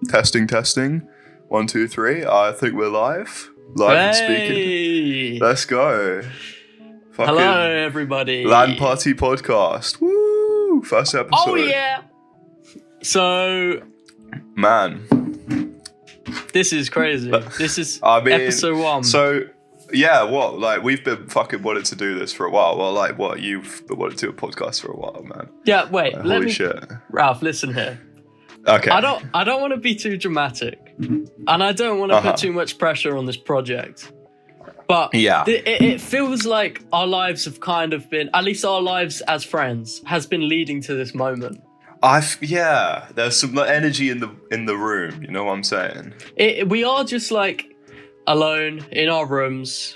Testing. 1, 2, 3. I think we're live. And speaking. Let's go. Fucking hello, everybody. Lan Party podcast. Woo! First episode. Oh, yeah. So... Man. This is crazy. This is episode 1. So... Yeah, what? Like, we've been fucking wanting to do this for a while. Well, like, what? You've been wanting to do a podcast for a while, man. Yeah, wait. Like, holy shit. Ralph, listen here. Okay. I don't want to be too dramatic. And I don't want to put too much pressure on this project. But yeah. It feels like our lives have kind of been, at least our lives as friends, has been leading to this moment. There's some energy in the room, you know what I'm saying? We are just like alone in our rooms.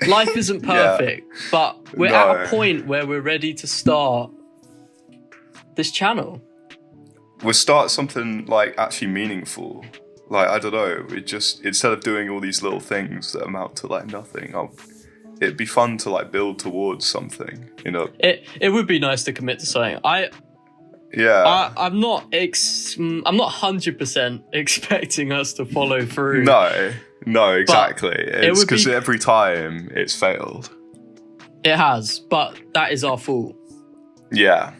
Life isn't perfect, but we're at a point where we're ready to start this channel. We'll start something like actually meaningful. Like, I don't know, it just, instead of doing all these little things that amount to like nothing, it'd be fun to like build towards something, you know? It would be nice to commit to something. I'm not 100% expecting us to follow through. No, exactly. It's because every time it's failed. It has, but that is our fault. Yeah.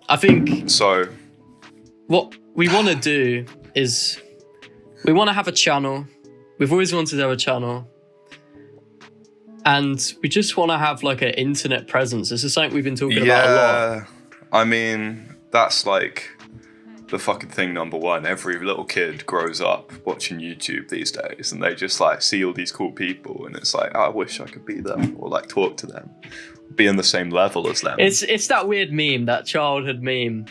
I think... So... What we want to do is... We want to have a channel. We've always wanted to have a channel. And we just want to have like an internet presence. This is something we've been talking about a lot. I mean, that's like... the fucking thing number one. Every little kid grows up watching YouTube these days and they just like see all these cool people and it's like, I wish I could be them or like talk to them, be on the same level as them. It's that weird meme, that childhood meme.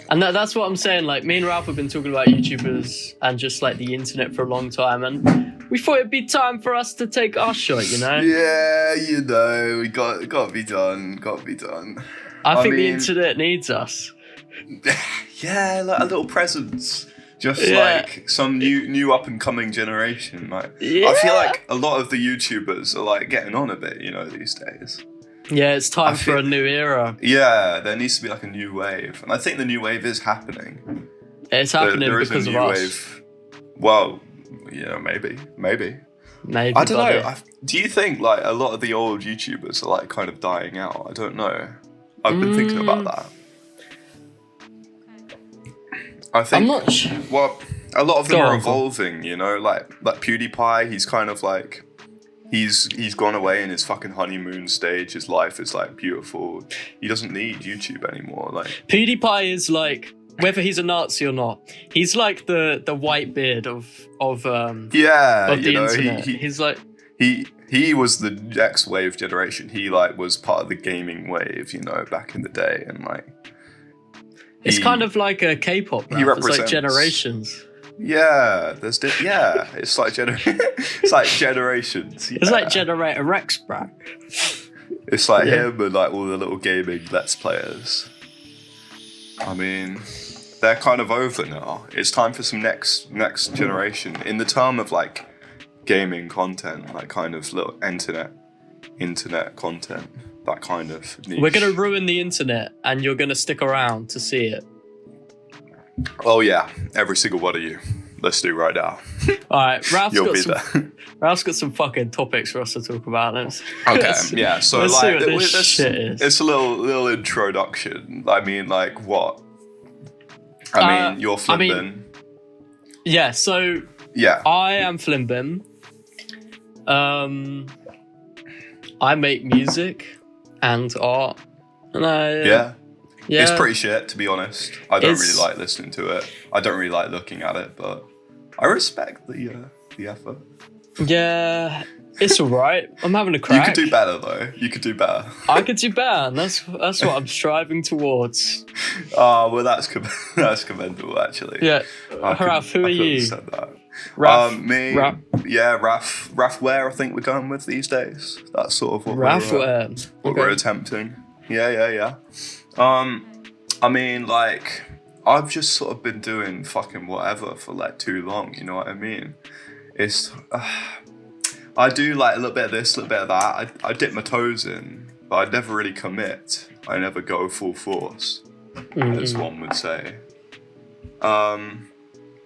And that's what I'm saying. Like, me and Ralph have been talking about YouTubers and just like the internet for a long time, and we thought it'd be time for us to take our shot, you know? Yeah, you know, we got to be done. I think the internet needs us. Yeah, like a little presence. Just like some new up and coming generation. Like, I feel like a lot of the YouTubers are like getting on a bit, you know, these days. Yeah, it's time for a new era. Yeah, there needs to be like a new wave. And I think the new wave is happening. It's happening because of us. Wave. Well, yeah, maybe. I don't know. Do you think like a lot of the old YouTubers are like kind of dying out? I don't know. I've been thinking about that. I think, I'm not sure. Well, a lot of them are evolving, you know, like PewDiePie, he's kind of like, he's gone away in his fucking honeymoon stage, his life is like beautiful, he doesn't need YouTube anymore, like. PewDiePie is like, whether he's a Nazi or not, he's like the white beard of the internet. He's like... He was the X wave generation, he like was part of the gaming wave, you know, back in the day, and like, it's kind of like a K-pop rap. It's like generations. Yeah, it's like it's like generations. Yeah. It's like Generator Rex, bro. It's like him and like all the little gaming Let's Players. I mean, they're kind of over now. It's time for some next generation. In the term of like gaming content, like kind of little internet content. That kind of niche. We're going to ruin the internet and you're going to stick around to see it. Oh yeah, every single one of you. Let's do right now. Alright, Ralph's got some fucking topics for us to talk about. Yeah, so let's like, see what this shit is. It's a little introduction. I mean, like what? I mean, you're Flinbin. Yeah, so... Yeah. I am Flinbin. I make music and art, and yeah, it's pretty shit, to be honest. I don't really like listening to it. I don't really like looking at it, but I respect the effort. Yeah, it's alright. I'm having a crack. You could do better, though. You could do better. I could do better, and that's what I'm striving towards. Well, that's commendable, actually. Yeah, Ralph, who are you? Said that. Me. Raffware, I think we're going with these days. That's sort of what we're attempting. Yeah. I mean, like, I've just sort of been doing fucking whatever for like too long, you know what I mean? It's, I do like a little bit of this, a little bit of that. I dip my toes in, but I never really commit. I never go full force, as one would say.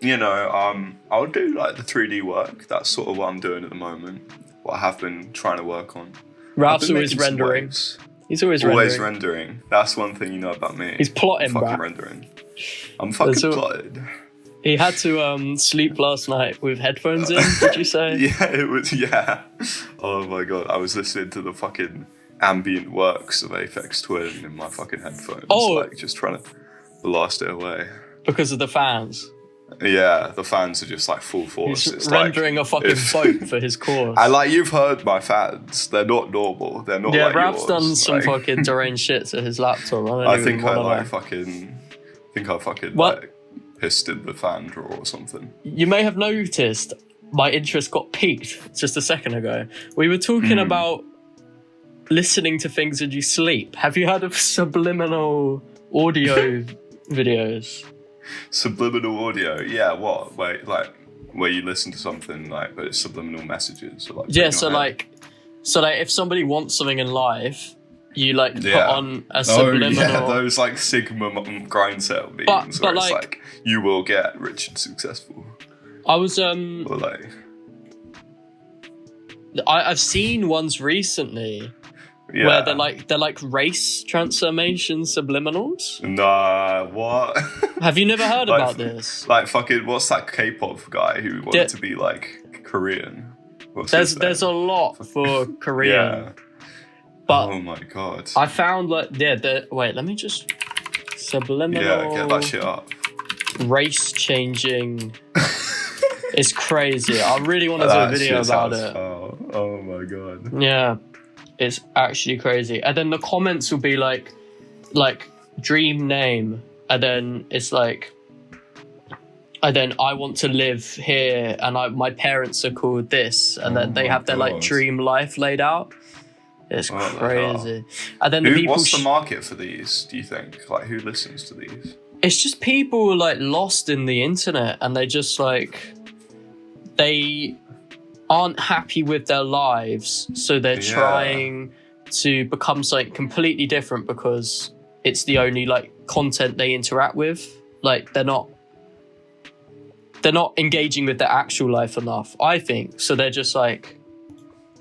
I'll do like the 3D work. That's sort of what I'm doing at the moment. What I have been trying to work on. Ralph's always rendering. He's always rendering. That's one thing you know about me. He's plotting, I'm fucking rendering. I'm fucking plotted. He had to sleep last night with headphones in, did you say? Yeah. Oh my god, I was listening to the fucking ambient works of Aphex Twin in my fucking headphones. Just trying to blast it away. Because of the fans? Yeah, the fans are just like full force. He's rendering a fucking boat for his course. And you've heard my fans. They're not normal. They're not like Ralph's yours. Done some fucking deranged shit to his laptop. I think I fucking pissed in the fan drawer or something. You may have noticed my interest got piqued just a second ago. We were talking about listening to things as you sleep. Have you heard of subliminal audio videos? Subliminal audio? Yeah, what? Wait, like where you listen to something but it's subliminal messages? Or so if somebody wants something in life, you put on a subliminal. Oh yeah, those Sigma grind cell memes where it's you will get rich and successful. I was I've seen ones recently where they're like race transformation subliminals. Nah, what? Have you never heard about this? Like fucking what's that K-pop guy who wanted to be like Korean? There's a lot for Korean. Yeah. But oh my god. I found wait, let me just subliminal. Yeah, get that shit up. Race changing. It's crazy. I really want to do a video about it. Oh my god. Yeah. It's actually crazy. And then the comments will be like dream name, and then it's like, and then I want to live here, and my parents are called this, and then they have their dream life laid out. It's crazy. And then what's the market for these, do you think? Who listens to these? It's just people lost in the internet, and they just they aren't happy with their lives, so they're trying to become something completely different because it's the only content they interact with. They're not engaging with their actual life enough, I think. So they're just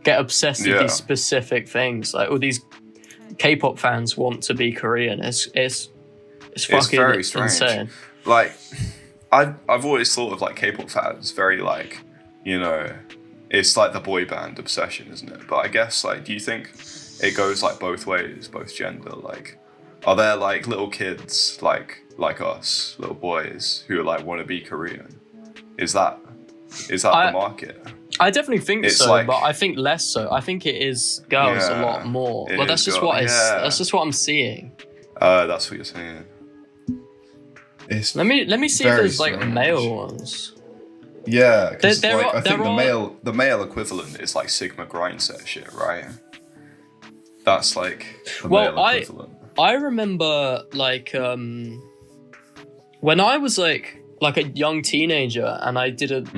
get obsessed with these specific things. All these K-pop fans want to be Korean. It's fucking very strange. Insane. I've always thought of K-pop fans very it's the boy band obsession, isn't it? But I guess do you think it goes both ways, both gender? Are there little kids like us, little boys who want to be Korean? Is that the market? I definitely think so, but I think less so. I think it is girls a lot more. Well, that's just that's just what I'm seeing. That's what you're saying. Let me see if there's male ones. Yeah, because I think the male equivalent is Sigma grind set shit, right? That's the male equivalent. I remember when I was a young teenager, and I didn't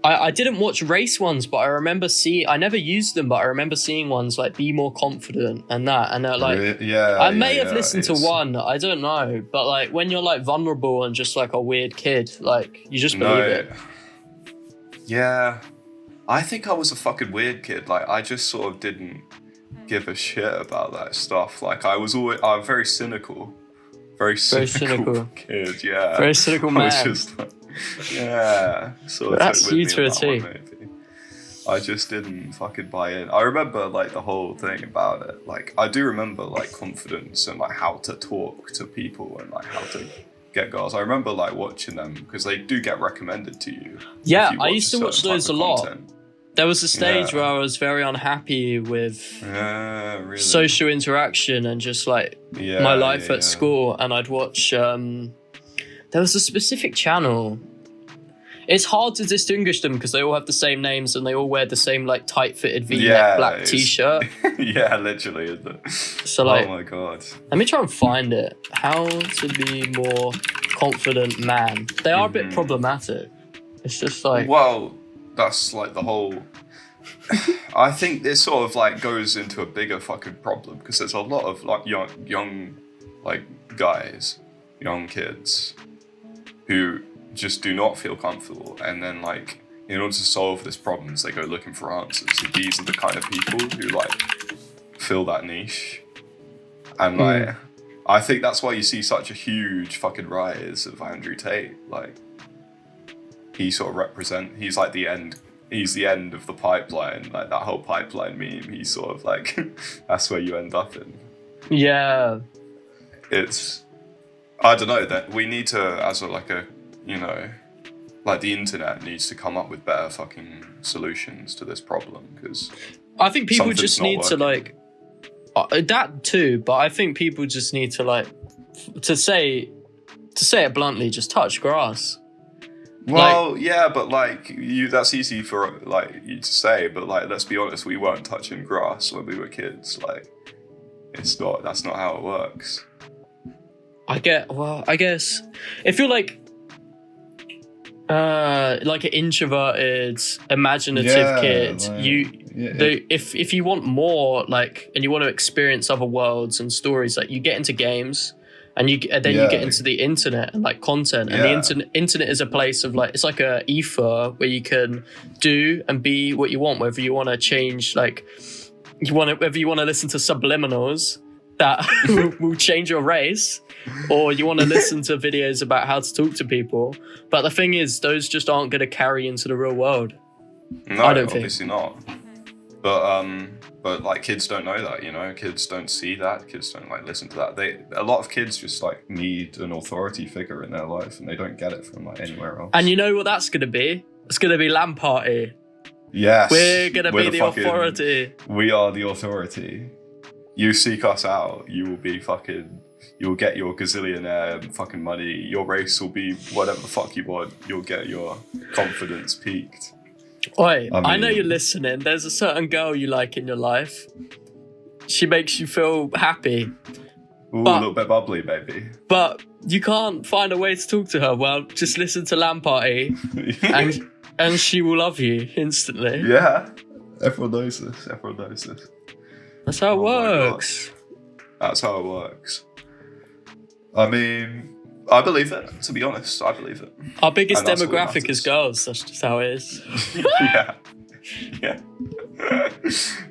I didn't watch race ones, but I remember I never used them, but I remember seeing ones Be More Confident and that, and they're I may have listened to one, I don't know, but when you're vulnerable and just a weird kid, you just believe it. Yeah, I think I was a fucking weird kid. I just sort of didn't give a shit about that stuff. I'm very cynical. Very cynical kid, yeah. Very cynical man. I was just that's you to a T. I just didn't fucking buy in. I remember the whole thing about it. I do remember confidence and how to talk to people and how to get girls. I remember watching them because they do get recommended to you. Yeah, I used to watch those a lot. There was a stage where I was very unhappy with social interaction and just my life at school, and I'd watch there was a specific channel. It's hard to distinguish them because they all have the same names and they all wear the same tight-fitted V-neck black t-shirt. Yeah, literally, isn't it? So oh my god. Let me try and find it. How to be more confident man. They are a bit problematic. It's just well, that's the whole. I think this sort of goes into a bigger fucking problem because there's a lot of young guys, young kids who just do not feel comfortable, and then like in order to solve this problems, they go looking for answers. So these are the kind of people who like fill that niche, and like I think that's why you see such a huge fucking rise of Andrew Tate. Like he sort of he's like the end. He's the end of the pipeline, like that whole pipeline meme. He's sort of like, that's where you end up in. Yeah. I don't know, that we need to, like the internet needs to come up with better fucking solutions to this problem, because I think people just need to like, that too, but I think people just need to like, to say it bluntly, just touch grass. Well, like, yeah, but like that's easy for like you to say, but like let's be honest, we weren't touching grass when we were kids. Like that's not how it works. I guess if you're like an introverted, imaginative kid, like, if you want more, like, and you want to experience other worlds and stories, like you get into games. And you get into the internet and like content, and the internet is a place of like, it's like a ether where you can do and be what you want, whether you want to change, like whether you want to listen to subliminals that will change your race, or you want to listen to videos about how to talk to people. But the thing is, those just aren't going to carry into the real world. No, I don't obviously not. But like kids don't know that, you know. Kids don't see that. Kids don't like listen to that. A lot of kids just like need an authority figure in their life, and they don't get it from like anywhere else. And you know what that's gonna be? It's gonna be Lan Party. Yes, we're gonna be the authority. We are the authority. You seek us out, you will be fucking. You'll get your gazillionaire fucking money. Your race will be whatever the fuck you want. You'll get your confidence peaked. Oi, I know you're listening. There's a certain girl you like in your life. She makes you feel happy. Ooh, a little bit bubbly, baby. But you can't find a way to talk to her. Well, just listen to Lan Party, and she will love you instantly. Yeah, everyone knows this. That's how it works. That's how it works. I mean, I believe it, to be honest. I believe it. Our biggest demographic is girls. That's just how it is. Yeah.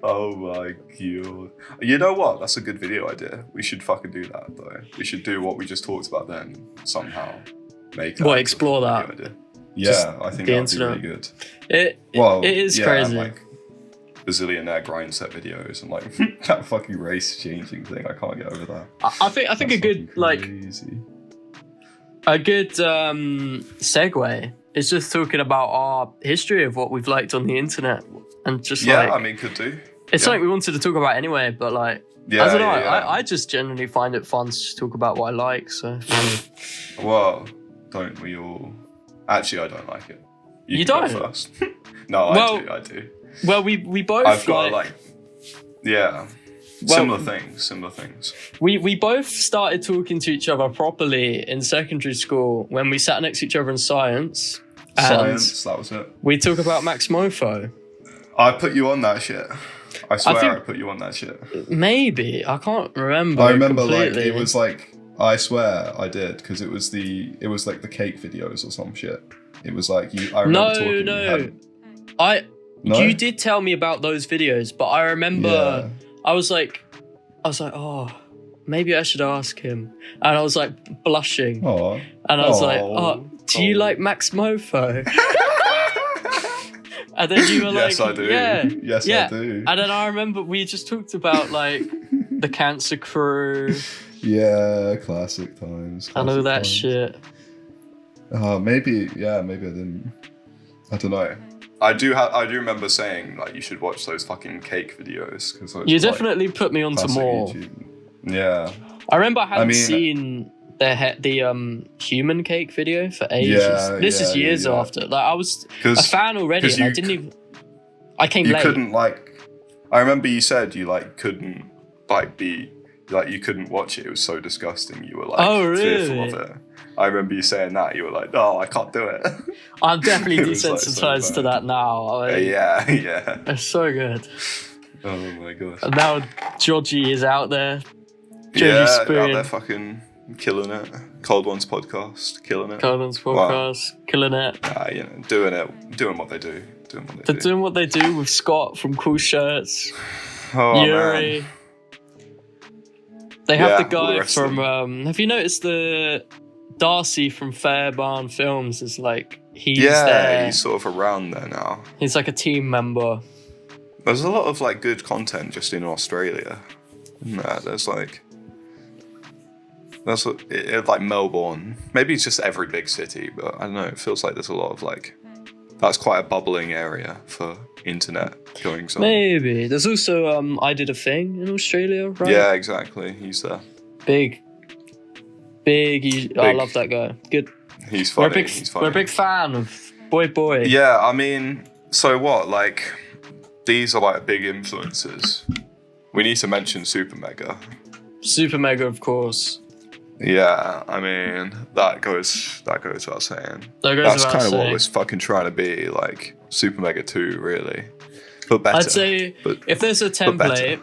Oh my god. You know what? That's a good video idea. We should fucking do that, though. We should do what we just talked about then, somehow. Explore that. Idea. Yeah, I think that would be really good. It is crazy. Like bazillionaire grind set videos and like that fucking race changing thing. I can't get over that. I think a good segue is just talking about our history of what we've liked on the internet, and just I mean, could do. It's something we wanted to talk about anyway, but like I don't know. I just generally find it fun to talk about what I like. So, well, don't we all? Actually, I don't like it. You don't? Go first. No, I do. Well, we both. I've got similar things. We both started talking to each other properly in secondary school when we sat next to each other in science. Science, that was it. We talk about Max Mofo. I put you on that shit. I swear I put you on that shit. Maybe. I can't remember. I remember completely. Like it was like, I swear I did, because it was like the cake videos or some shit. It was like I remember You did tell me about those videos, but I remember I was like, oh, maybe I should ask him. And I was like blushing. Aww. And I was like, oh, do you like Max Mofo? And then you were like, yes, I do. Yes, I do. And then I remember we just talked about like the Cancer Crew. Yeah, classic times. And all that shit. Maybe I didn't. I don't know. I do remember saying like you should watch those fucking cake videos, because you definitely put me onto more. YouTube. Yeah. I remember I hadn't seen the human cake video for ages. This is years after. Like I was a fan already, and I didn't even. I came late. You couldn't I remember you said you couldn't be. Like you couldn't watch it. It was so disgusting. You were fearful of it. I remember you saying that. You were like, "No, I can't do it." I'm definitely desensitized to that now. Yeah. It's so good. Oh my gosh. And now Georgie is out there. Out there fucking killing it. Cold Ones podcast, killing it. Cold Ones podcast, killing it. Doing what they do. They're doing what they do with Scott from Cool Shirts. Oh, Yuri. man. They have the guy from. Have you noticed the Darcy from Fairbairn Films is like he's there. He's sort of around there now. He's like a team member. There's a lot of like good content just in Australia. There's like Melbourne. Maybe it's just every big city, but I don't know. It feels like there's a lot of like that's quite a bubbling area for internet goings on. Maybe there's also I Did a Thing in Australia, right? Yeah, exactly. He's there. Big. I love that guy. Good. He's funny. We're a big fan of Boy. Yeah, I mean, so what? Like, these are like big influences. We need to mention Super Mega. Super Mega, of course. Yeah, I mean, that goes without saying. That's kind of what we're fucking trying to be, like Super Mega 2, really. But better. I'd say if there's a template,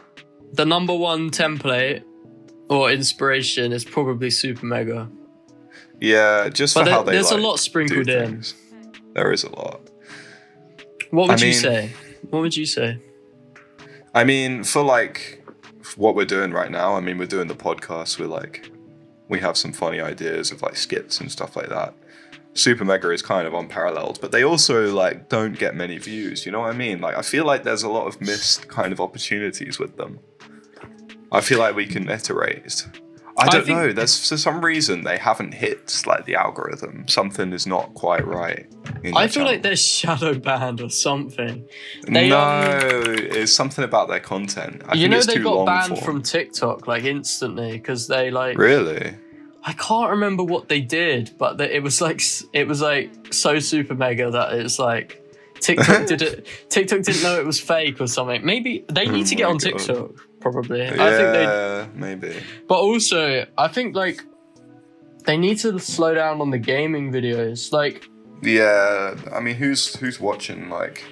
the number one template or inspiration is probably Super Mega. Yeah, just for how there's a lot sprinkled in. There is a lot. What would you say? What would you say? I mean, for like what we're doing right now, I mean, we're doing the podcast. We have some funny ideas of like skits and stuff like that. Super Mega is kind of unparalleled, but they also like don't get many views. You know what I mean? Like, I feel like there's a lot of missed kind of opportunities with them. I feel like we can iterate. I don't know. There's for some reason they haven't hit like the algorithm. Something is not quite right. I feel like they're shadow banned or something. It's something about their content. I think it's they too got long banned form. from TikTok like instantly because they like. Really? I can't remember what they did, but it was like so Super Mega that it's like TikTok didn't know it was fake or something. Maybe they need to get on TikTok. Probably. Yeah, I think maybe. But also, I think like they need to slow down on the gaming videos. Like, yeah, I mean, who's watching? Like,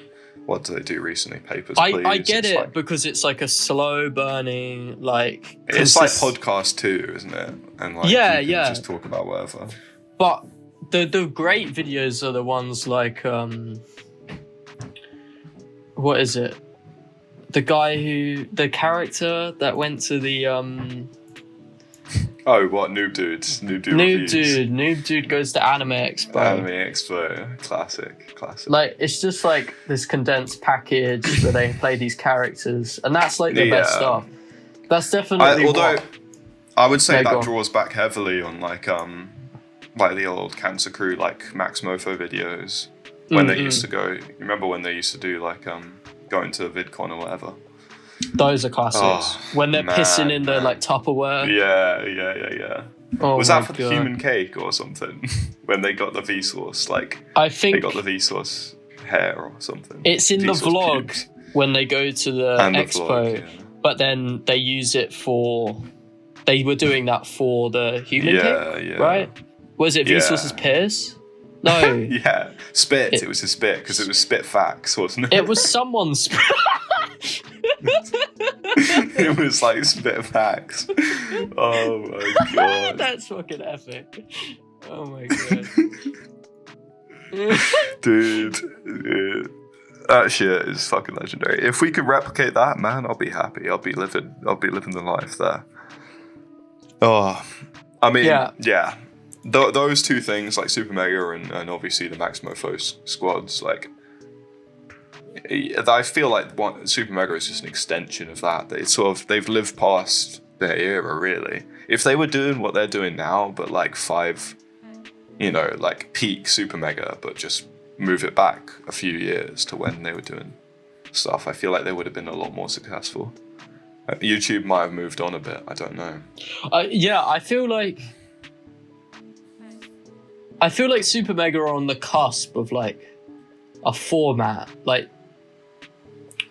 what do they do recently? Papers, Please. I get it because it's like a slow burning like. It's like podcast too, isn't it? And like, yeah. Just talk about whatever. But the great videos are the ones like what is it? The character that went to the Oh, what Noob Dude? Noob Dude goes to Anime Expo. Anime Expo, classic. Like, it's just like this condensed package where they play these characters, and that's like the best stuff. That's definitely. I would say that draws back heavily on like the old Cancer Crew, like Max Mofo videos when they used to go. You remember when they used to do like going to VidCon or whatever? Those are classics. When they're pissing in the like Tupperware. Yeah. Oh, was that for the human cake or something? When they got the Vsauce, like I think they got the Vsauce hair or something. It's in Vsauce the vlog pubes. when they go to the expo, but then they use it for. They were doing that for the human cake, right? Was it Vsauce's piss? No. Yeah, spit. It was his spit because it was spit facts, wasn't it? It was someone's spit. It was like spit facts. Oh my god. That's fucking epic. Oh my god. Dude, that shit is fucking legendary. If we could replicate that, man, I'll be happy. I'll be living the life there. Oh, I mean, yeah. Those two things, like Super Mega and obviously the Max Mofo squads, like, I feel like Super Mega is just an extension of that. They've lived past their era, really. If they were doing what they're doing now, but like like peak Super Mega, but just move it back a few years to when they were doing stuff, I feel like they would have been a lot more successful. YouTube might have moved on a bit. I don't know. I feel like Super Mega are on the cusp of like a format. Like,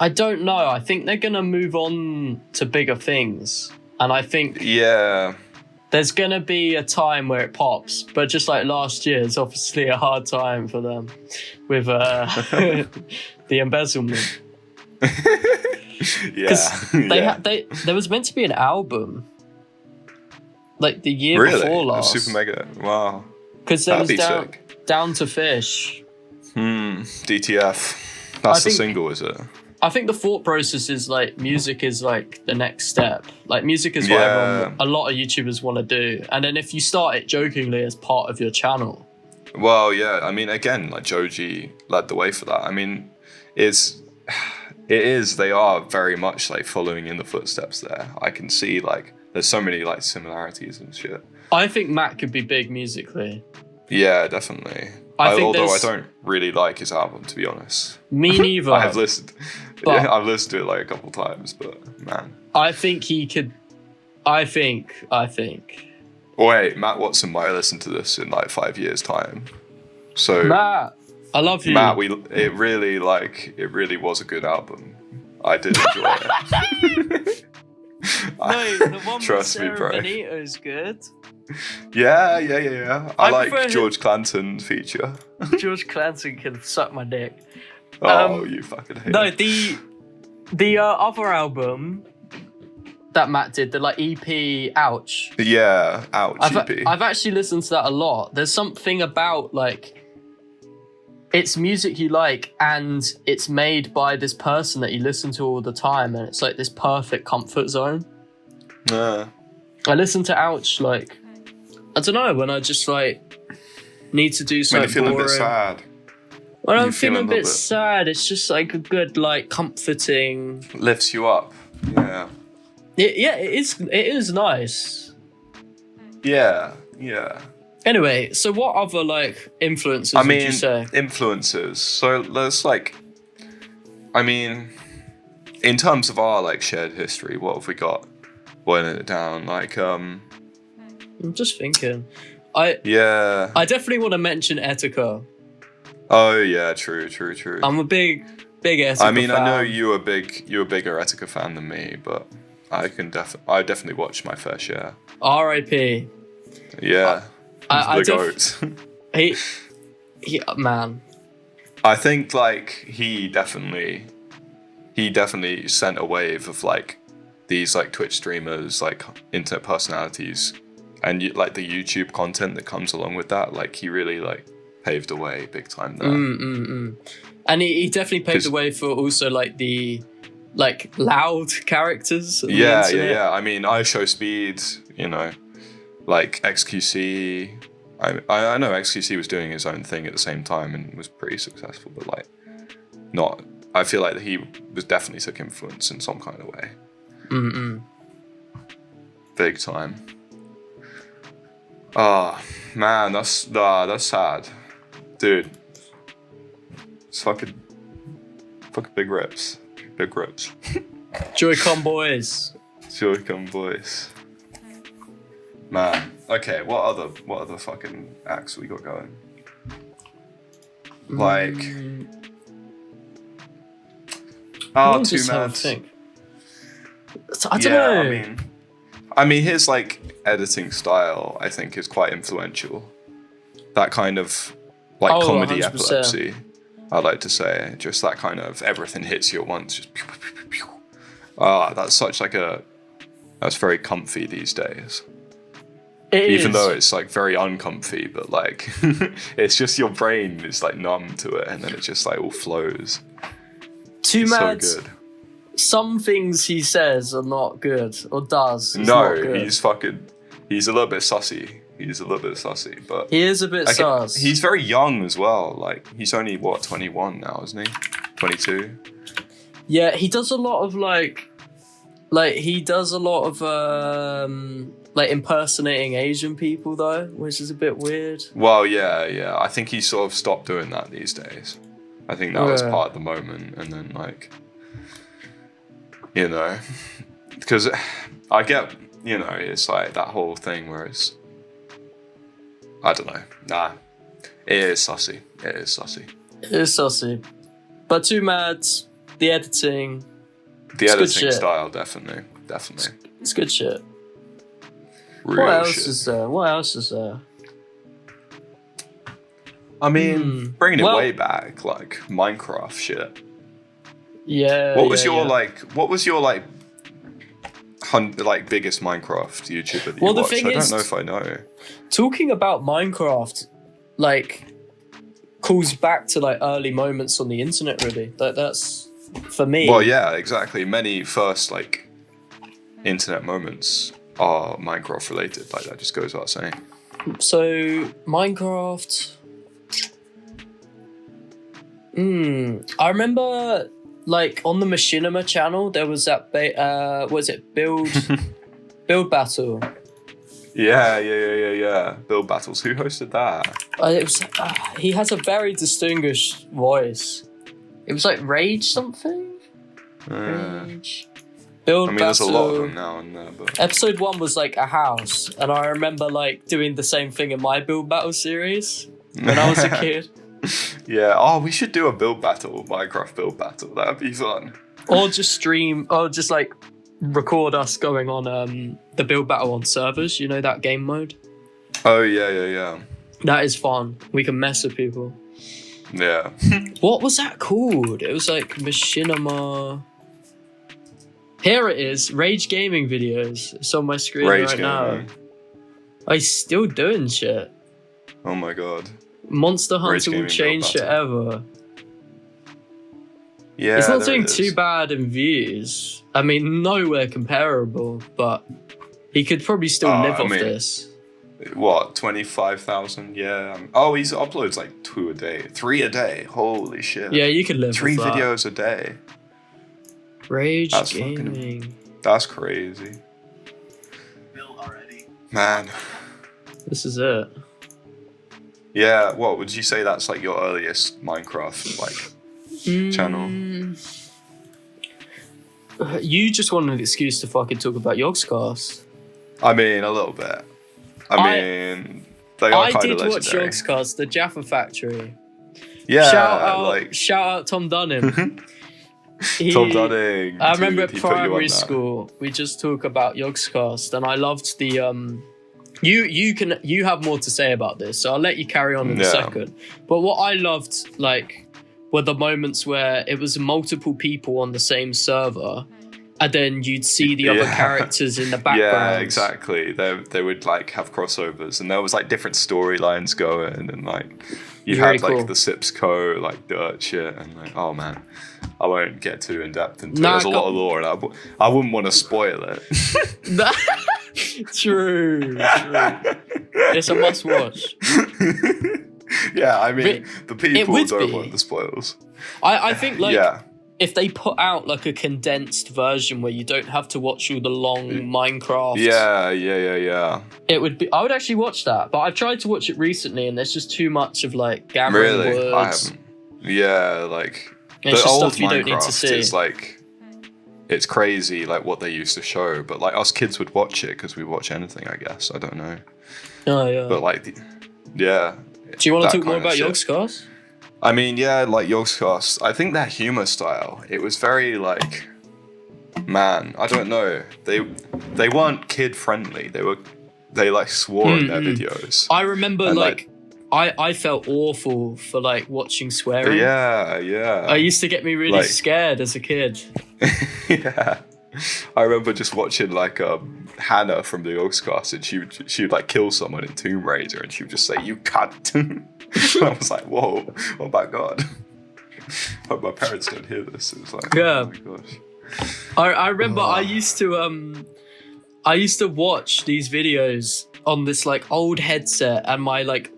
I don't know. I think they're gonna move on to bigger things, and I think there's gonna be a time where it pops. But just like last year, it's obviously a hard time for them with the embezzlement. There was meant to be an album. like the year before last. Super Mega. Wow. Because there was Down to Fish. DTF. That's the single, is it? I think the thought process is like music is like the next step. Like music is what a lot of YouTubers want to do. And then if you start it jokingly as part of your channel. Well, yeah. I mean, again, like Joji led the way for that. I mean, it is. They are very much like following in the footsteps there. I can see like there's so many like similarities and shit. I think Matt could be big musically. Yeah, definitely. Although I don't really like his album, to be honest. Me neither. I've listened to it like a couple times, but man. I think he could. I think. Wait, Matt Watson might listen to this in like 5 years' time. So Matt, I love you. Matt, it really was a good album. I did enjoy it. No, the one with Sarah Benito is good. Yeah. I like George Clanton feature. George Clanton can suck my dick. Oh, you fucking hate. No, the other album that Matt did, the like EP, Ouch. Yeah, Ouch EP. I've actually listened to that a lot. There's something about like it's music you like and it's made by this person that you listen to all the time and it's like this perfect comfort zone. Yeah. I listen to Ouch like I don't know, when I just like need to do something boring. When you're feeling a bit sad. When I'm feeling a bit sad, it's just like a good like comforting. Lifts you up. Yeah. It is nice. Yeah. Anyway, so what other like influences would you say? Influences. So there's like, I mean, in terms of our like shared history, what have we got? Boiling it down, like I'm just thinking. I definitely want to mention Etika. Oh yeah, true. I'm a big Etika fan. I mean, I know you're a bigger Etika fan than me, but I definitely watch my fair share. R.I.P. Yeah. The GOAT. he man. I think like he definitely sent a wave of like these like Twitch streamers, like internet personalities, and like the YouTube content that comes along with that. Like he really like paved the way big time there. And he definitely paved the way for also like the like loud characters. Yeah. I mean, I Show Speed, you know, like XQC. I know XQC was doing his own thing at the same time and was pretty successful, but like not. I feel like he was definitely took influence in some kind of way. Big time. Oh man, that's sad, dude. It's fucking big rips. Joy-Con boys. Man, okay. What other fucking acts we got going? Like, Too Mad. I don't know. I mean, his like editing style, I think, is quite influential. That kind of like comedy 100%. Epilepsy, I like to say, just that kind of everything hits you at once. Just pew, pew, pew, pew. That's such like that's very comfy these days. Even though it's like very uncomfy, but like it's just your brain is like numb to it, and then it just like all flows. Too Mad. So good. Some things he says are not good, or does. He's a little bit sussy. But he is a bit sus. He's very young as well. Like he's only 21 now, isn't he? 22. Yeah, he does a lot of like impersonating Asian people though, which is a bit weird. Well, yeah. I think he sort of stopped doing that these days. I think that was part of the moment, and then like, you know, because I get, you know, it's like that whole thing where it's, I don't know. Nah, it is sussy. But Too Mad, the editing. The editing style, definitely. It's good shit. Real what shit. What else is there? I mean, bringing it way back, like Minecraft shit. Yeah. What was your like biggest Minecraft YouTuber that you Well, the watch? thing I is, don't know if I know. talking about Minecraft, like, calls back to like early moments on the internet. Really, that's for me. Well, yeah, exactly. Many first like internet moments are Minecraft related. Like that just goes without saying. So Minecraft. I remember, like, on the Machinima channel, there was that build battle. Yeah. Build battles. Who hosted that? It was. He has a very distinguished voice. It was like Rage something. Rage. Build battle. There's a lot of them now and there, but Episode 1 was like a house, and I remember like doing the same thing in my build battle series when I was a kid. Yeah. Oh, we should do a build battle, Minecraft build battle. That'd be fun. Or just stream, or just like record us going on the build battle on servers. You know, that game mode. Oh yeah. That is fun. We can mess with people. Yeah. What was that called? It was like Machinima. Here it is, Rage Gaming videos. It's on my screen right now. I'm still doing shit. Oh my god. Monster Hunter will change shit ever. Yeah, it's not doing too bad in views. I mean, nowhere comparable, but he could probably still live off this. What, 25,000? Yeah. He uploads like 2 a day. 3 a day. Holy shit. Yeah, you could live 3 with that. videos a day. Rage Gaming. That's crazy. Man. This is it. Yeah, what would you say that's like your earliest Minecraft like channel? You just want an excuse to fucking talk about Yogscast. I mean, a little bit. I mean, they are kind of legendary. I did watch Yogscast, the Jaffa Factory. Yeah, shout out Tom Dunham. Tom Dunning. I remember at primary school, we just talk about Yogscast, and I loved the You have more to say about this, so I'll let you carry on in a second. But what I loved, like, were the moments where it was multiple people on the same server, and then you'd see the other characters in the background. Yeah, exactly. They would like have crossovers, and there was like different storylines going, and like you had like the Sips Co. like dirt shit, and like, oh man, I won't get too in depth into it. There's a lot of lore, and I wouldn't want to spoil it. True. It's a must watch. Yeah, I mean, the people don't want the spoils. I think like if they put out like a condensed version where you don't have to watch all the long Minecraft. Yeah. It would be. I would actually watch that, but I've tried to watch it recently, and there's just too much of like gathering words. I haven't. Yeah, like it's the just old stuff you don't need to Minecraft see. is like. It's crazy, like, what they used to show, but, like, us kids would watch it because we watch anything, I guess. I don't know. Oh, yeah. But, like, yeah. Do you want to talk more about Yogscast? I mean, yeah, like, Yogscast. I think their humor style, it was very, like, man, I don't know. They weren't kid-friendly. They like, swore in their videos. I remember, and, like I felt awful for like watching swearing. Yeah. It used to get me really scared as a kid. Yeah. I remember just watching like Hannah from the Yogscast, and she would like kill someone in Tomb Raider, and she would just say, "You cunt." And I was like, "Whoa, oh my god." Hope my parents don't hear this. It was like, oh my gosh. I remember I used to watch these videos on this like old headset, and my like.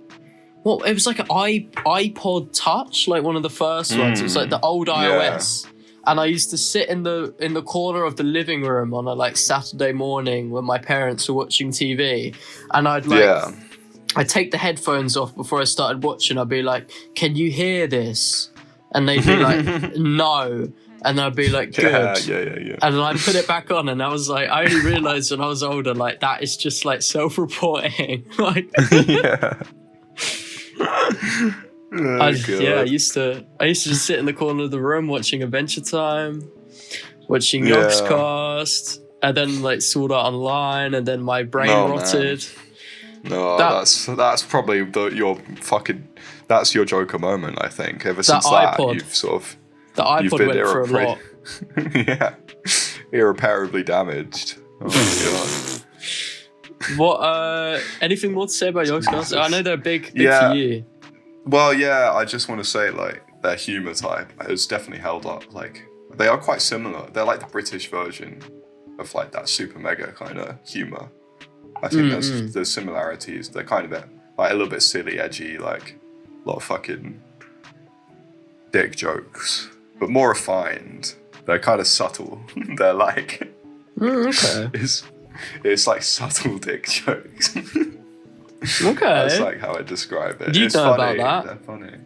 Well, it was like an iPod Touch, like one of the first ones. It was like the old iOS. And I used to sit in the corner of the living room on a like Saturday morning when my parents were watching TV. And I'd I'd take the headphones off before I started watching. I'd be like, "Can you hear this?" And they'd be like, "No." And I'd be like, "Good." Yeah. And then I'd put it back on, and I was like, I only realized when I was older, like, that is just like self-reporting. Like, I used to just sit in the corner of the room watching Adventure Time, watching Yogscast, and then like Sword Art Online, and then my brain rotted. Man. No, that's probably that's your Joker moment, I think. Ever since that, you've sort of the iPod went for a lot. Yeah, irreparably damaged. Oh god. What? Anything more to say about Yogscast? I know they're big for you. Well, yeah. I just want to say like their humor type has definitely held up. Like they are quite similar. They're like the British version of like that super mega kind of humor. I think there's similarities. They're kind of like a little bit silly, edgy, like a lot of fucking dick jokes, but more refined. They're kind of subtle. They're like okay. It's like subtle dick jokes. Okay. That's like how I describe it. Do you it's know funny. about that? They're funny.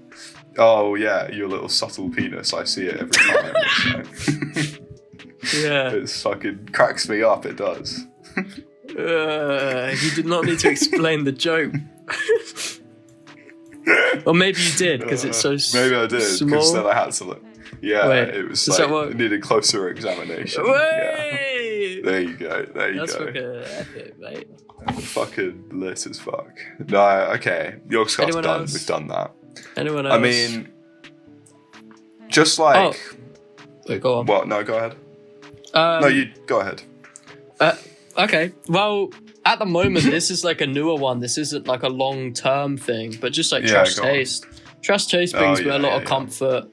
Oh yeah, your little subtle penis. I see it every time. It's like, Yeah. it fucking cracks me up. It does. You did not need to explain the joke. Or maybe you did, because it's so maybe I did, small. because then I had to look. Yeah, Wait, it was does like that work? it needed closer examination. Wait! Yeah. There you go. That's fucking epic, mate. Fucking lit as fuck. No, okay. Yogscast's done. Else? We've done that. Anyone else? I mean, just like. Wait, go on. What? No, go ahead. No, you go ahead. Okay. Well, at the moment, this is like a newer one. This isn't like a long-term thing, but just like Trash Taste. Trash Taste brings me a lot of comfort.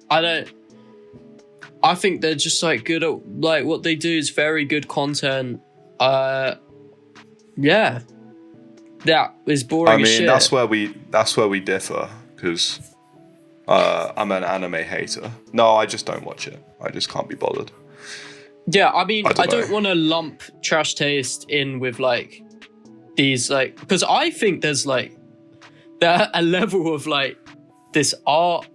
I think they're just like good at like what they do is very good content. Yeah. That is boring as shit. that's where we differ, because I'm an anime hater. No, I just don't watch it. I just can't be bothered. Yeah, I mean, I don't know. want to lump Trash Taste in with like these like, because I think there's like a level of like this art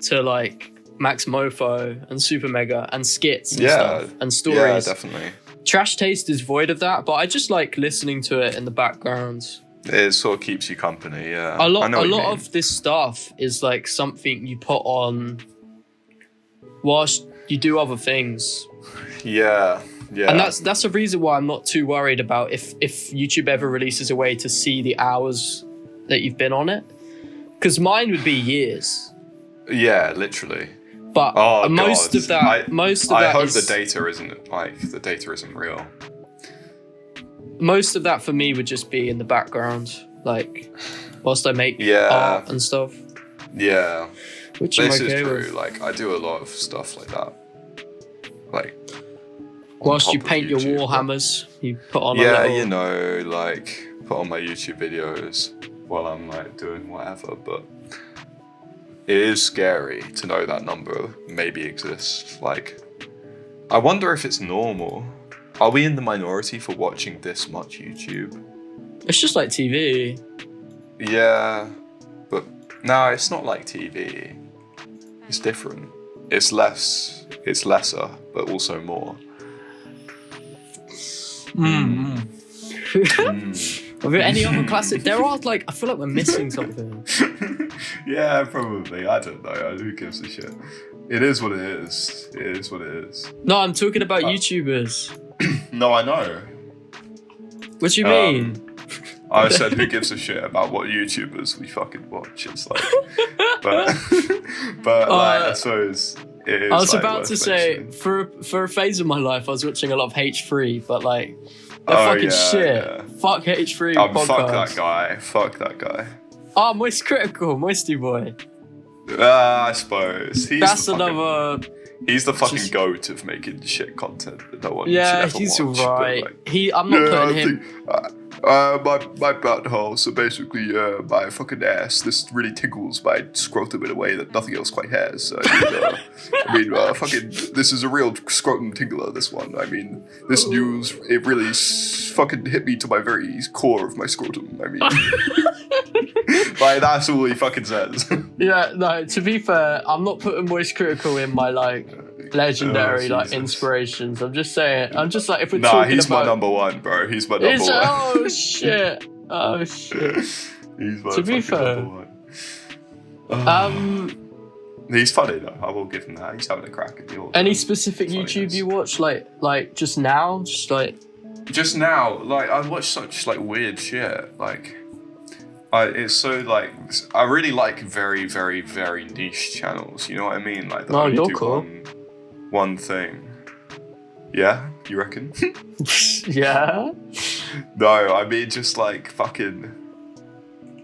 to like Max Mofo and Super Mega and skits and stuff and stories. Yeah, definitely. Trash Taste is void of that, but I just like listening to it in the background. It sort of keeps you company, yeah. A lot of this stuff is like something you put on whilst you do other things. Yeah. And that's the reason why I'm not too worried about if YouTube ever releases a way to see the hours that you've been on it. Because mine would be years. Yeah, literally. But most of that I hope is, the data isn't real. Most of that for me would just be in the background, like whilst I make art and stuff. Yeah. Which this I'm okay is true. with. Like I do a lot of stuff like that. Like whilst you paint your Warhammers, you put on you know, like put on my YouTube videos while I'm like doing whatever, but it is scary to know that number maybe exists. Like, I wonder if it's normal. Are we in the minority for watching this much YouTube? It's just like TV. Yeah, but no, it's not like TV. It's different. It's lesser, but also more. Are there any other classic? There are like, I feel like we're missing something. Yeah, probably. I don't know. Who gives a shit? It is what it is. It is what it is. No, I'm talking about YouTubers. No, I know. What do you mean? I said, who gives a shit about what YouTubers we fucking watch? It's like, but like, I suppose it is. I was like, about to say, mentioning. for a phase of my life, I was watching a lot of H3, but like, they're fucking shit. Yeah. Fuck H3 podcast. Fuck that guy. Oh, Moist Critical, Moisty Boy. I suppose. He's the fucking goat of making shit content that no one should ever he's watch. alright. Like, I'm not putting him. My butthole, so basically my fucking ass, this really tickles my scrotum in a way that nothing else quite has. So, fucking, this is a real scrotum tingler, this one. I mean, this news, it really fucking hit me to my very core of my scrotum. I mean, like, that's all he fucking says. Yeah, no, to be fair, I'm not putting Moist Critical in my, like, legendary inspirations. I'm just saying, if we're talking he's about, my number one, bro. He's my number one. Oh shit. He's my to be fair, number one. He's funny though. I will give him that. He's having a crack at the audio. Any specific YouTube you watch, like just now, just now, like I watch such like weird shit. Like, it's so like I really like very, very, very niche channels. You know what I mean? Like, that only do one thing. Yeah, you reckon? Yeah. No, I mean just like fucking.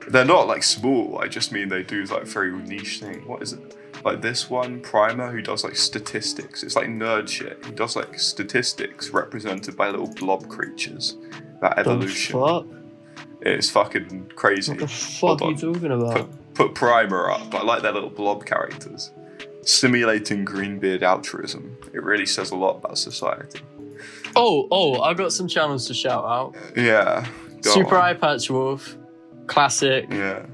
They're not like small. I just mean they do like very niche thing. What is it? Like this one Primer who does like statistics. It's like nerd shit. He does like statistics represented by little blob creatures. That evolution. What? It's fucking crazy. What the fuck are you talking about? Put Primer up. I like their little blob characters. Simulating greenbeard altruism. It really says a lot about society. Oh, I got some channels to shout out. Yeah. Super Eye Patch Wolf. Classic. Yeah.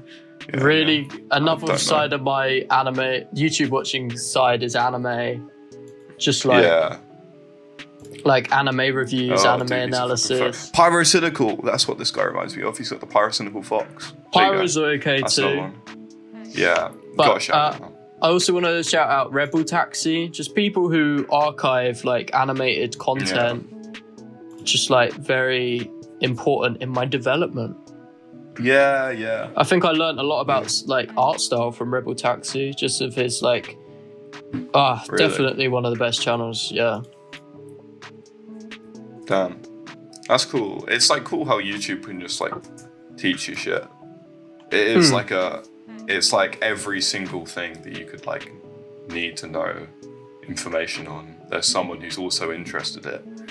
Really, another side of my anime YouTube watching side is anime. Just like like anime reviews, anime analysis. Pyrocynical, that's what this guy reminds me of. He's got the Pyrocynical Fox. Pyros are okay that's too. Yeah, but gotta shout out. I also want to shout out Rebel Taxi, just people who archive like animated content, just like very important in my development. Yeah. I think I learned a lot about like art style from Rebel Taxi, just of his like, really? Definitely one of the best channels. Yeah. Damn, that's cool. It's like cool how YouTube can just like teach you shit. It is it's like every single thing that you could like need to know information on. There's someone who's also interested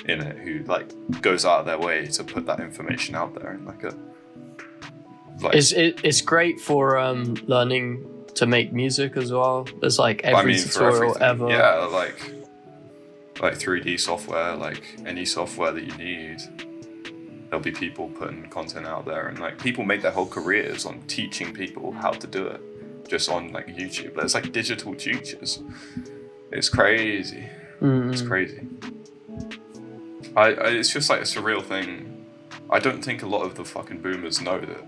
in it who like goes out of their way to put that information out there in like a. Like, it's great for learning to make music as well. There's like every tutorial ever. Yeah, like 3D software, like any software that you need. There'll be people putting content out there, and like people make their whole careers on teaching people how to do it, just on like YouTube. There's like digital tutors. It's crazy. It's crazy. It's just like a surreal thing. I don't think a lot of the fucking boomers know that.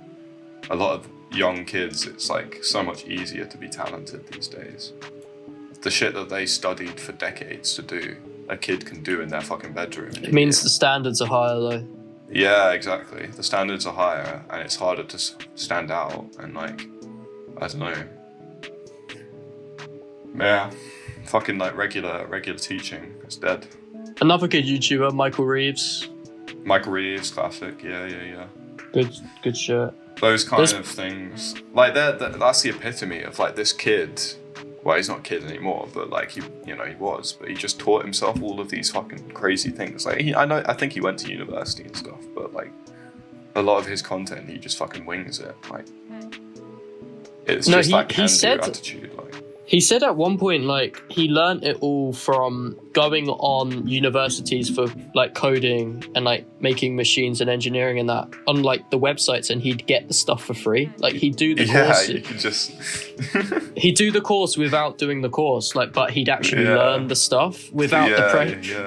A lot of young kids, it's like so much easier to be talented these days. The shit that they studied for decades to do, a kid can do in their fucking bedroom. It means the standards are higher though. Yeah, exactly. The standards are higher and it's harder to stand out and like, I don't know. Yeah, fucking like regular teaching, it's dead. Another good YouTuber, Michael Reeves. Michael Reeves, classic, yeah. Good shit. Those kind of things, like that's the epitome of like this kid. Well, he's not a kid anymore, but like he was. But he just taught himself all of these fucking crazy things. Like I think he went to university and stuff, but like a lot of his content, he just fucking wings it. Like it's just that can-do attitude. Like he said at one point, like he learned it all from going on universities for like coding and like making machines and engineering and that on like the websites, and he'd get the stuff for free. Like he'd do the course. Yeah, you could just he'd do the course without doing the course, like, but he'd actually learn the stuff without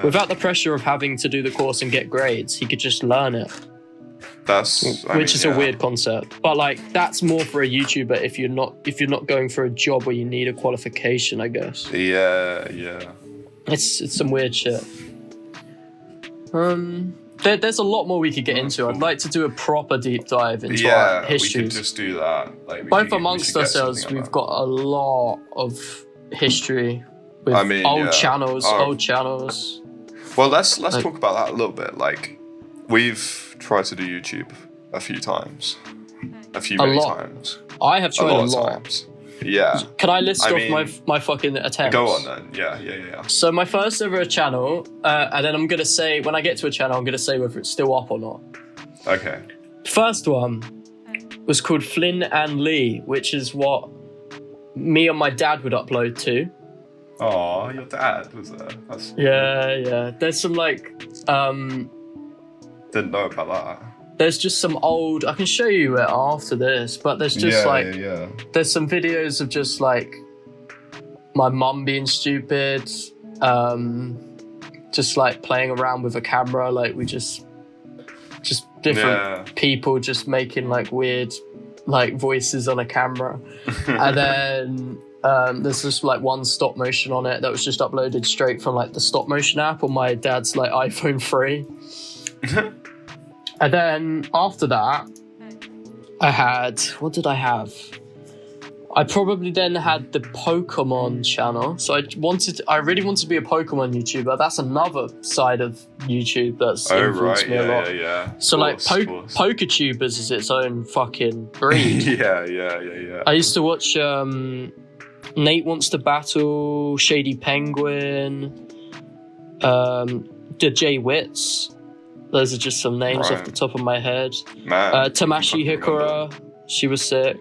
without the pressure of having to do the course and get grades. He could just learn it. Which is a weird concept, but like that's more for a YouTuber if you're not going for a job where you need a qualification, I guess. Yeah. It's some weird shit. There's a lot more we could get into. Cool. I'd like to do a proper deep dive into our history. We could just do that. Like, both amongst ourselves, we've got a lot of history with old channels. Well, let's talk about that a little bit. Like, we've tried to do YouTube a few times. Many times. I have tried a lot. Times. Yeah. Can I list off my fucking attempts? Go on then. Yeah. So my first ever channel, and then I'm going to say, when I get to a channel, I'm going to say whether it's still up or not. Okay. First one was called Flynn and Lee, which is what me and my dad would upload to. Oh, your dad was there. Yeah. There's some like... Didn't know about that. There's just some old... I can show you it after this, but there's just there's some videos of just like my mum being stupid, just like playing around with a camera, like we just different people just making like weird like voices on a camera. And then there's just like one stop motion on it that was just uploaded straight from like the stop motion app on my dad's like iPhone 3. And then after that, I had... What did I have? I probably then had the Pokemon channel. So I really wanted to be a Pokemon YouTuber. That's another side of YouTube that's influenced me a lot. Yeah. So PokeTubers is its own fucking breed. yeah. I used to watch Nate Wants to Battle, Shady Penguin, the Jay Wits. Those are just some names off the top of my head. Man, Tamashi Hikura, she was sick.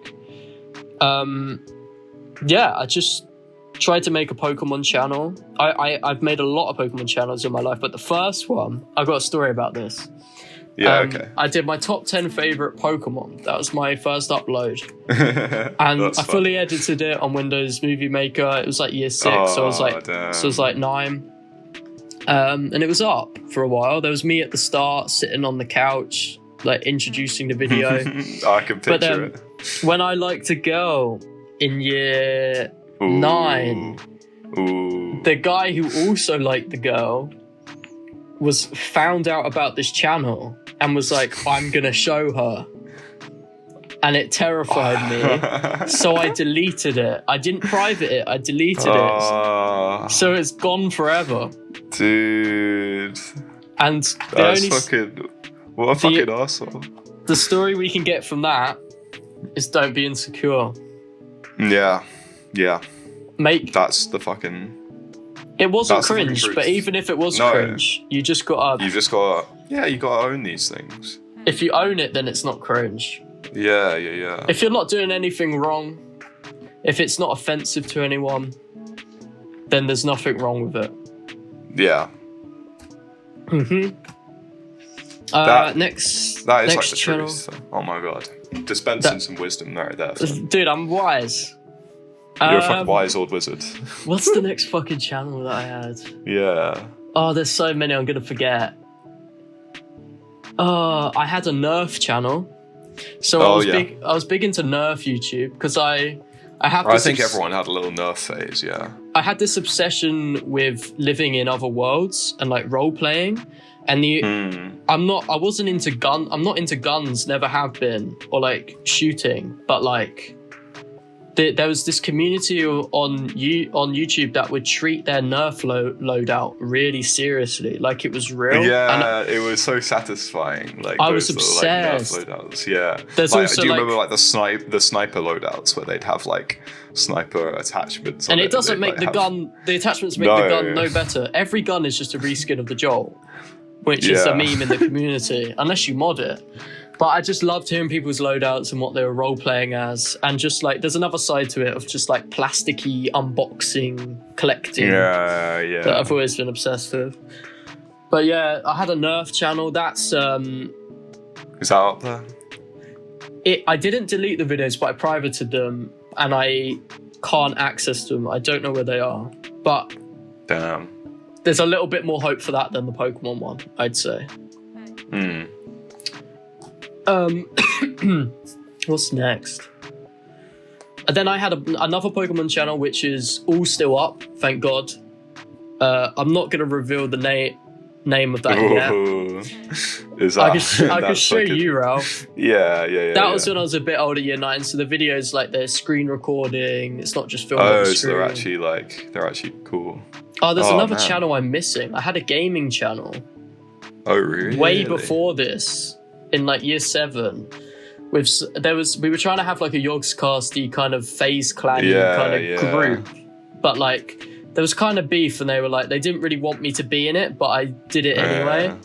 I just tried to make a Pokemon channel. I've made a lot of Pokemon channels in my life, but the first one, I got a story about this. Yeah, okay. I did my top 10 favorite Pokemon. That was my first upload. And I fully edited it on Windows Movie Maker. It was like year 6, so I was like 9. And it was up for a while. There was me at the start, sitting on the couch, like introducing the video. I can picture it. When I liked a girl in year 9, the guy who also liked the girl was found out about this channel and was like, I'm gonna show her. And it terrified me. So I deleted it. I didn't private it, I deleted it. So it's gone forever. Dude. And what a fucking asshole. The story we can get from that is don't be insecure. Yeah. That's the fucking... It wasn't cringe, but even if it was cringe, you gotta own these things. If you own it, then it's not cringe. Yeah. If you're not doing anything wrong, if it's not offensive to anyone, then there's nothing wrong with it. Yeah. Next that is next like the channel. Truth. Oh my god. Dispensing some wisdom right there. Dude, I'm wise. You're a fucking wise old wizard. What's the next fucking channel that I had? Yeah. Oh, there's so many I'm gonna forget. I had a Nerf channel. So I was big into Nerf YouTube because I think everyone had a little Nerf phase, yeah. I had this obsession with living in other worlds and like role playing. And I'm not into guns, never have been, or like shooting, but like there was this community on YouTube that would treat their Nerf loadout really seriously, like it was real. Yeah, it was so satisfying. Like I was obsessed. Like, Nerf loadouts, yeah. There's also, do you remember like the sniper loadouts where they'd have like sniper attachments? And it doesn't make the attachments make the gun no better. Every gun is just a reskin of the Jolt, which is a meme in the community, unless you mod it. But I just loved hearing people's loadouts and what they were role-playing as. And just like, there's another side to it of just like plasticky unboxing, collecting. Yeah. That I've always been obsessed with. But yeah, I had a Nerf channel. That's... Is that up there? I didn't delete the videos, but I privated them. And I can't access them. I don't know where they are. But... Damn. There's a little bit more hope for that than the Pokemon one, I'd say. What's next? And then I had another Pokemon channel, which is all still up, thank God. I'm not going to reveal the name of that yet. Is that, I could show you, Ralph. Yeah. That was when I was a bit older, year 9. So the videos, like, they're screen recording. It's not just filmed on the screen. So they're actually cool. Oh, there's another channel I'm missing. I had a gaming channel. Oh, really? Way before this, in like year 7. We were trying to have like a Yogscasty kind of FaZe Clan group, but like there was kind of beef, and they were like, they didn't really want me to be in it, but I did it anyway.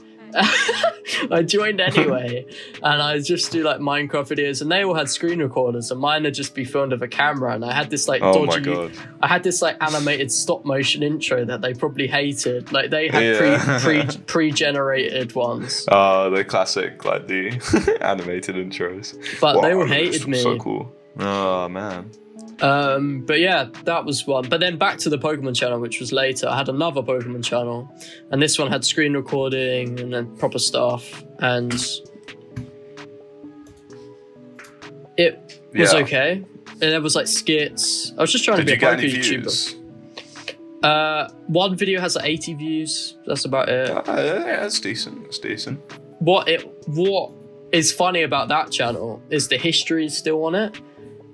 I joined anyway, and I just do like Minecraft videos, and they all had screen recorders, and mine would just be filmed with a camera, and I had this like I had this like animated stop motion intro that they probably hated. Like they had pre-generated ones. The classic, like the animated intros. But they all hated me. So cool. Oh man. But yeah, that was one. But then back to the Pokemon channel, which was later. I had another Pokemon channel, and this one had screen recording and then proper stuff, and it was okay. And there was like skits. I was just trying to be a Poke YouTuber. One video has like 80 views. That's about it. Yeah, it's decent. It's decent. What is funny about that channel is the history is still on it.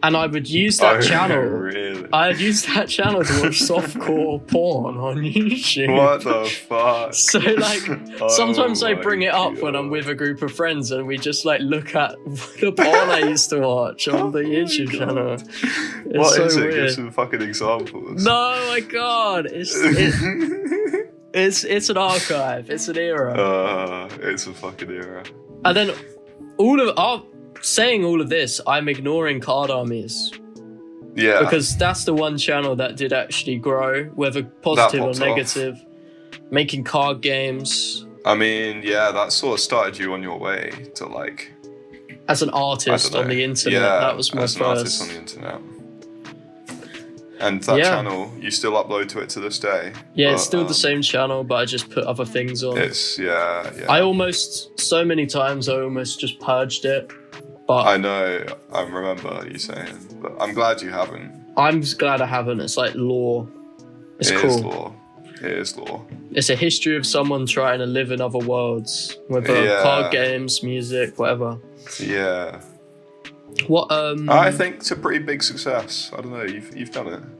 And I would use that channel. Really? I'd use that channel to watch softcore porn on YouTube. What the fuck? So like, sometimes I bring it up when I'm with a group of friends, and we just like look at the porn I used to watch on the YouTube channel. It's What so is it? weird. Give some fucking examples. No, my God, it's an archive. It's an era. It's a fucking era. And then saying all of this, I'm ignoring Card Armies. Yeah. Because that's the one channel that did actually grow, whether positive or negative. Making card games. I mean, yeah, that sort of started you on your way to like... As an artist on the internet, that was my first. As an artist on the internet. And that channel, you still upload to it to this day. Yeah, it's still the same channel, but I just put other things on. So many times I almost just purged it. But I know, I remember you saying, but I'm glad you haven't. I'm glad I haven't. It's like lore. It's cool. It is lore. It is lore. It's a history of someone trying to live in other worlds, whether card games, music, whatever. Yeah. What? I think it's a pretty big success. I don't know. You've done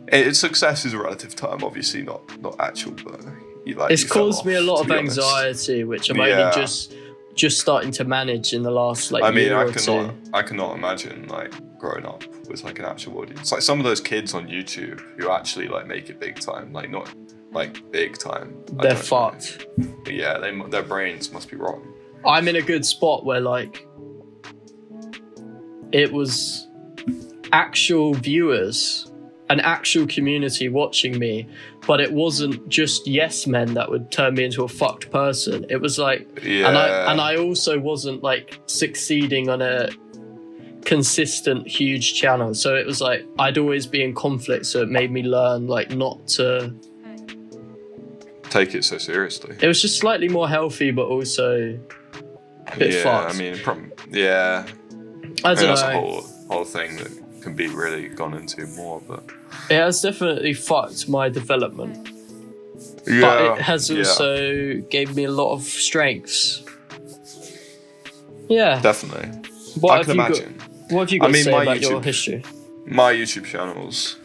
it. Success is a relative term, obviously not actual, but it's caused me a lot of anxiety, which I'm only just starting to manage in the last year or two. I cannot imagine like growing up with like an actual audience. Like some of those kids on YouTube who actually like make it big time, like not like big time. They're fucked. But yeah, their brains must be rotten. I'm in a good spot where like it was actual viewers, an actual community watching me, but it wasn't just yes men that would turn me into a fucked person. It was like, and I also wasn't like succeeding on a consistent huge channel. So it was like I'd always be in conflict. So it made me learn like not to take it so seriously. It was just slightly more healthy, but also a bit fucked. I mean, I don't know. That's a whole thing that can be really gone into more, but it has definitely fucked my development. But it has also gave me a lot of strengths. Yeah, definitely. What have you got to say about your history? My YouTube channels,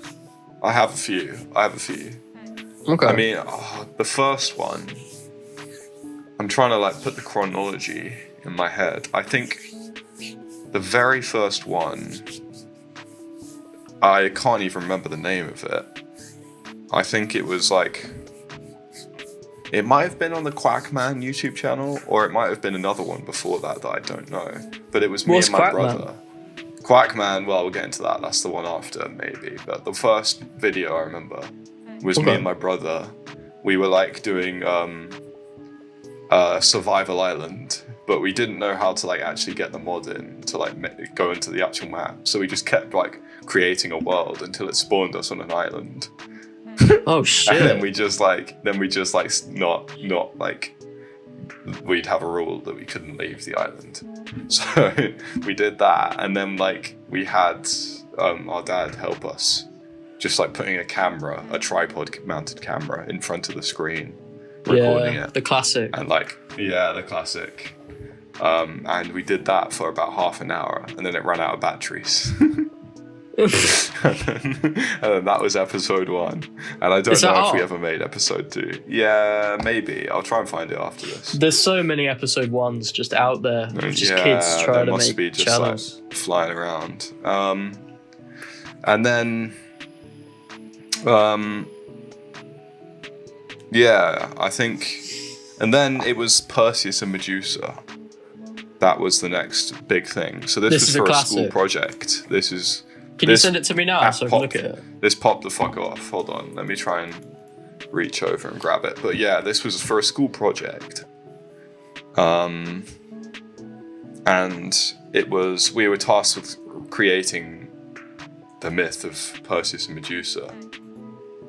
I have a few. Okay. I mean, the first one, I'm trying to like put the chronology in my head. I think the very first one, I can't even remember the name of it. I think it was like, it might have been on the Quackman YouTube channel, or it might have been another one before that I don't know. But it was me and my brother. Quackman, well, we'll get into that. That's the one after, maybe. But the first video I remember was me and my brother. We were like doing Survival Island, but we didn't know how to like actually get the mod in to like go into the actual map. So we just kept like creating a world until it spawned us on an island. Oh shit! And then we just like not like we'd have a rule that we couldn't leave the island. So we did that, and then like we had our dad help us, just like putting a tripod mounted camera in front of the screen, recording it. The classic. And the classic. And we did that for about half an hour, and then it ran out of batteries. and then that was episode 1. And I don't know if we ever made episode 2. Yeah, maybe. I'll try and find it after this. There's so many episode 1s just out there. Just kids trying to make be just channels. Like flying around. And then I think, and then it was Perseus and Medusa. That was the next big thing. So this was for a school project. Can you send it to me now so I can look at it? This popped the fuck off. Hold on. Let me try and reach over and grab it. But yeah, this was for a school project. And we were tasked with creating the myth of Perseus and Medusa.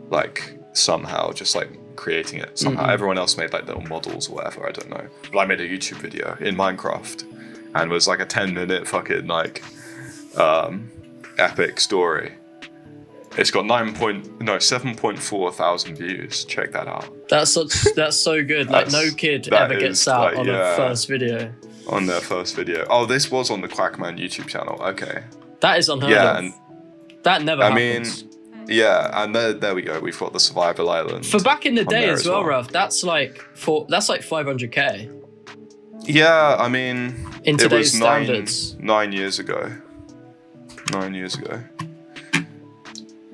Like, somehow, just like creating it somehow. Mm-hmm. Everyone else made like little models or whatever, I don't know. But I made a YouTube video in Minecraft and was like a 10-minute fucking like epic story. It's got 7.4 thousand views. Check that out. That's so good. Like no kid ever gets out on a first video. on their first video. Oh, this was on the Quackman YouTube channel. Okay. That is unheard of. And that never happens. Yeah, and there we go. We've got the Survival Island. For back in the day as well, Ruff, that's like 500k. Yeah, I mean, in today's standards. 9 years ago. 9 years ago.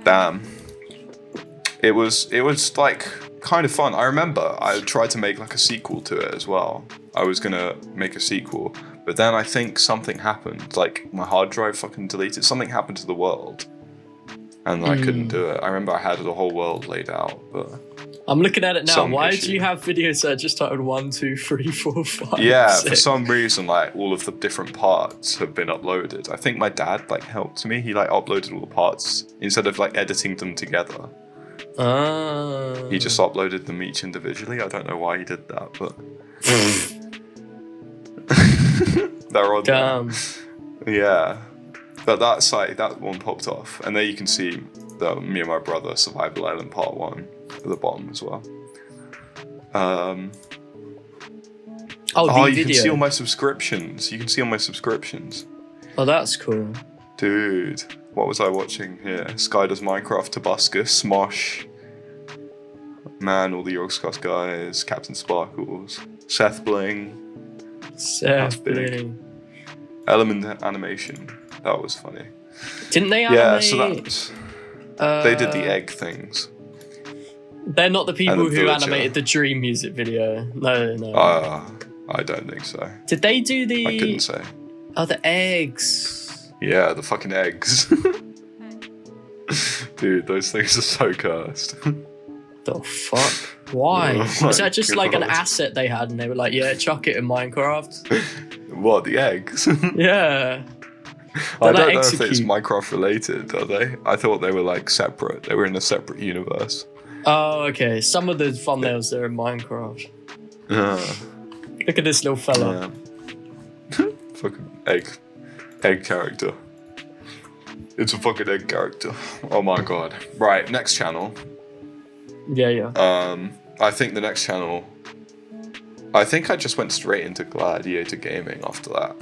Damn. It was like kind of fun. I remember I tried to make like a sequel to it as well. I was gonna make a sequel, but then I think something happened. Like my hard drive fucking deleted. Something happened to the world, and I couldn't do it. I remember I had the whole world laid out, but I'm looking at it now. Why do you have videos that are just titled 1, 2, 3, 4, 5? Yeah, 6? for some reason, like all of the different parts have been uploaded. I think my dad like helped me. He like uploaded all the parts instead of like editing them together. He just uploaded them each individually. I don't know why he did that, but they're on there. Yeah, but that's like that one popped off, and there you can see me and my brother Survival Island Part 1 at the bottom as well. You can see all my subscriptions. You can see all my subscriptions. Oh, that's cool. Dude, what was I watching here? Sky Does Minecraft, Tobuscus, Smosh, Man, all the Yorkscast guys, Captain Sparkles, Seth Bling. Element Animation, that was funny. Didn't they animate? Yeah, so that's... they did the egg things. They're not the people who animated the Dream music video. No. I don't think so. Did they do the... I couldn't say. Oh, the eggs. Yeah, the fucking eggs. Dude, those things are so cursed. The fuck? Why? Is that just like an asset they had and they were like, yeah, chuck it in Minecraft? What, the eggs? Yeah. I don't know if it's Minecraft related, are they? I thought they were like separate. They were in a separate universe. Oh, okay. Some of the thumbnails are in Minecraft. Look at this little fella. Yeah. Fucking egg character. It's a fucking egg character. Oh my god. Right, next channel. Yeah. I think the next channel... I think I just went straight into Gladiator Gaming after that.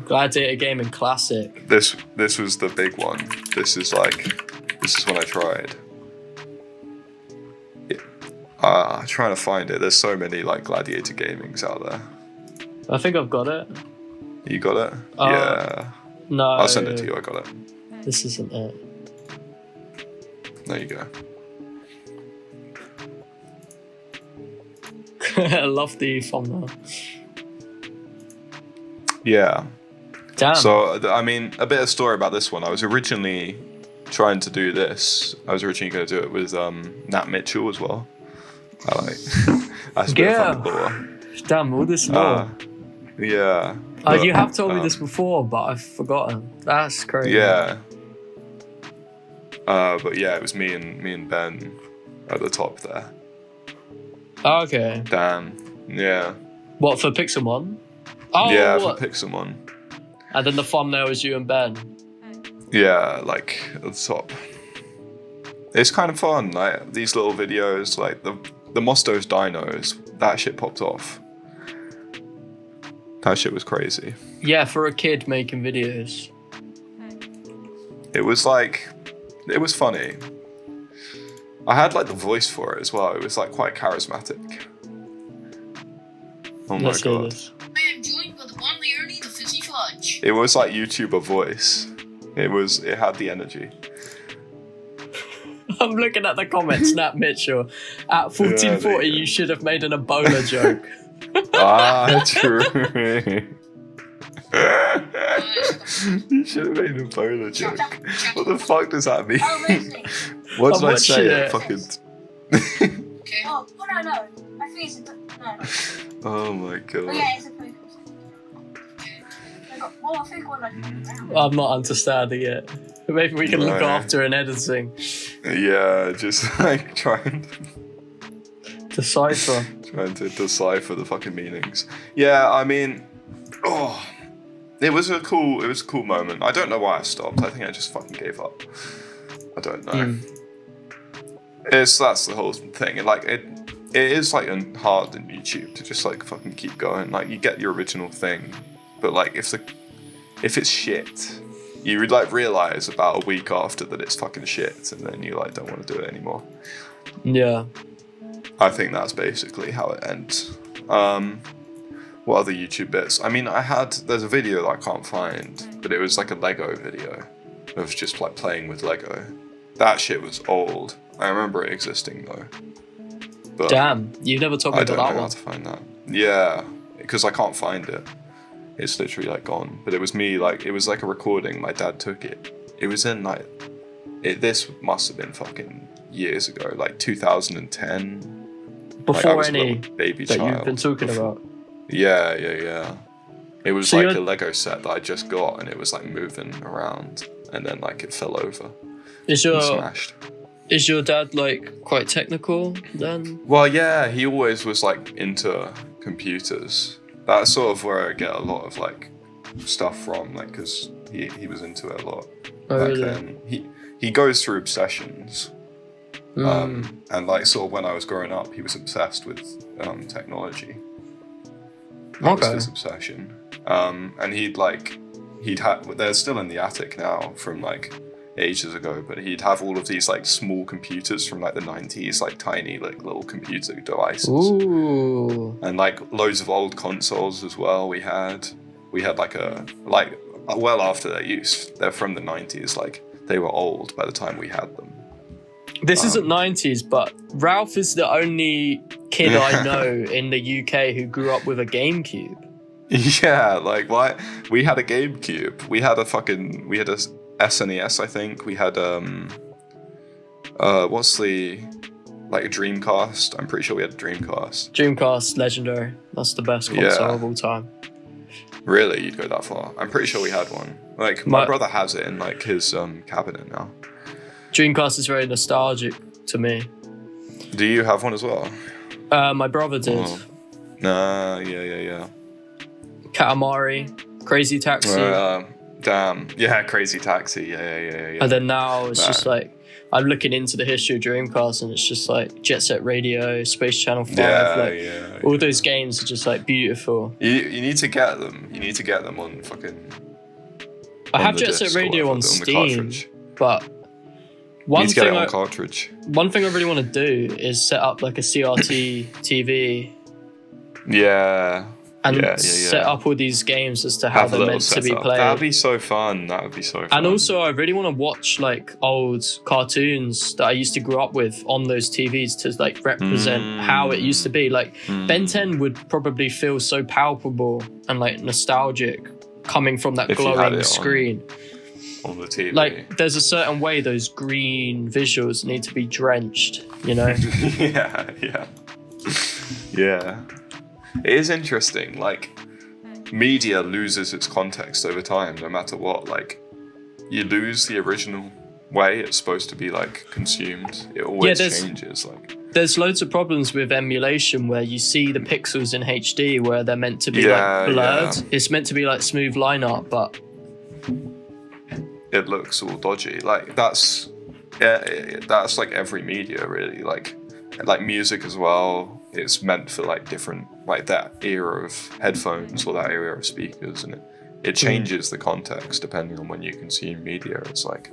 Gladiator Gaming Classic. This was the big one. This is when I tried. Trying to find it. There's so many like Gladiator Gamings out there. I think I've got it. You got it? Yeah. No. I'll send it to you. I got it. This isn't it. There you go. I love the thumbnail. Yeah. Damn. So, I mean, a bit of story about this one. I was originally trying to do this. I was originally going to do it with Nat Mitchell as well. That's a bit of fun. Damn, all this lore. Yeah. You have told me this before, but I've forgotten. That's crazy. Yeah. But yeah, it was me and Ben at the top there. Okay. Damn. Yeah. What, for Pixelmon? Oh, yeah, for Pixelmon. And then the thumbnail was you and Ben. Yeah, like at the top. It's kind of fun, like these little videos, like the Mostos dinos. That shit popped off. That shit was crazy. Yeah, for a kid making videos. It was funny. I had like the voice for it as well. It was like quite charismatic. Oh my god. I am joined by the one, the only, the Fizzy Fudge. It was like YouTuber voice. It had the energy. I'm looking at the comments, Nat Mitchell. At 1440, you should have made an Ebola joke. True. You should have made an Ebola joke. What the fuck does that mean? What did I say? Fucking. Okay. Oh, no. I think it's no. Oh my god. Oh, yeah, it's a Pokemon. I think one I'm not understanding it. Maybe we can look after in editing. Yeah, just like trying to decipher. Trying to decipher the fucking meanings. Yeah, I mean, it was a cool moment. I don't know why I stopped. I think I just fucking gave up. I don't know. That's the whole thing. it is like hard in YouTube to just like fucking keep going. Like you get your original thing, but like if it's shit, you would like realize about a week after that it's fucking shit, and then you like don't want to do it anymore. Yeah. I think that's basically how it ends. What other YouTube bits? I mean, there's a video that I can't find, but it was like a Lego video of just like playing with Lego. That shit was old. I remember it existing though. But damn, you've never told me about that one. I don't know how to find that. Yeah, because I can't find it. It's literally like gone. But it was me, like, it was like a recording. My dad took it. It was in like, this must have been fucking years ago, like 2010. Before like, any baby that child. You've been talking about. Yeah. It was So like a Lego set that I just got, and it was like moving around, and then like it fell over. Smashed. Is your dad like quite technical then? Well, yeah, he always was like into computers. That's sort of where I get a lot of like stuff from, like because he was into it a lot back really? then. He goes through obsessions. And like sort of when I was growing up, he was obsessed with technology. That was his obsession. And they're still in the attic now from like ages ago, but he'd have all of these like small computers from like the 90s, like tiny like little computer devices. Ooh. And like loads of old consoles as well. We had well after their use. They're from the 90s, like they were old by the time we had them. This isn't 90s, but Ralph is the only kid I know in the UK who grew up with a GameCube. Yeah, like why? We had a GameCube. We had a SNES, I think. We had what's the like a Dreamcast? I'm pretty sure we had a Dreamcast. Dreamcast, legendary. That's the best console of all time. Really, you'd go that far? I'm pretty sure we had one. Like my brother has it in like his cabinet now. Dreamcast is very nostalgic to me. Do you have one as well? My brother did. Oh. Nah, yeah. Katamari, Crazy Taxi. Damn. Yeah, Crazy Taxi. Yeah. And then now it's just like, I'm looking into the history of Dreamcast and it's just like Jet Set Radio, Space Channel 5. All those games are just like beautiful. You need to get them. You need to get them on fucking... I have Jet Set Radio on Steam, but... One thing I really want to do is set up like a CRT TV. Yeah. And set up all these games as to how they're meant to be played. That'd be so fun. And also, I really want to watch like old cartoons that I used to grow up with on those TVs to like represent how it used to be. Like Ben 10 would probably feel so palpable and like nostalgic coming from that glowing screen. On the TV. Like, there's a certain way those green visuals need to be drenched, you know? Yeah. It is interesting. Like, media loses its context over time, no matter what. Like, you lose the original way it's supposed to be, like, consumed. It always changes. Like, there's loads of problems with emulation where you see the pixels in HD where they're meant to be, like, blurred. Yeah. It's meant to be, like, smooth line art, but... it looks all dodgy. Like that's like every media really. Like music as well. It's meant for like different, like that era of headphones or that era of speakers, and it changes the context depending on when you consume media. It's like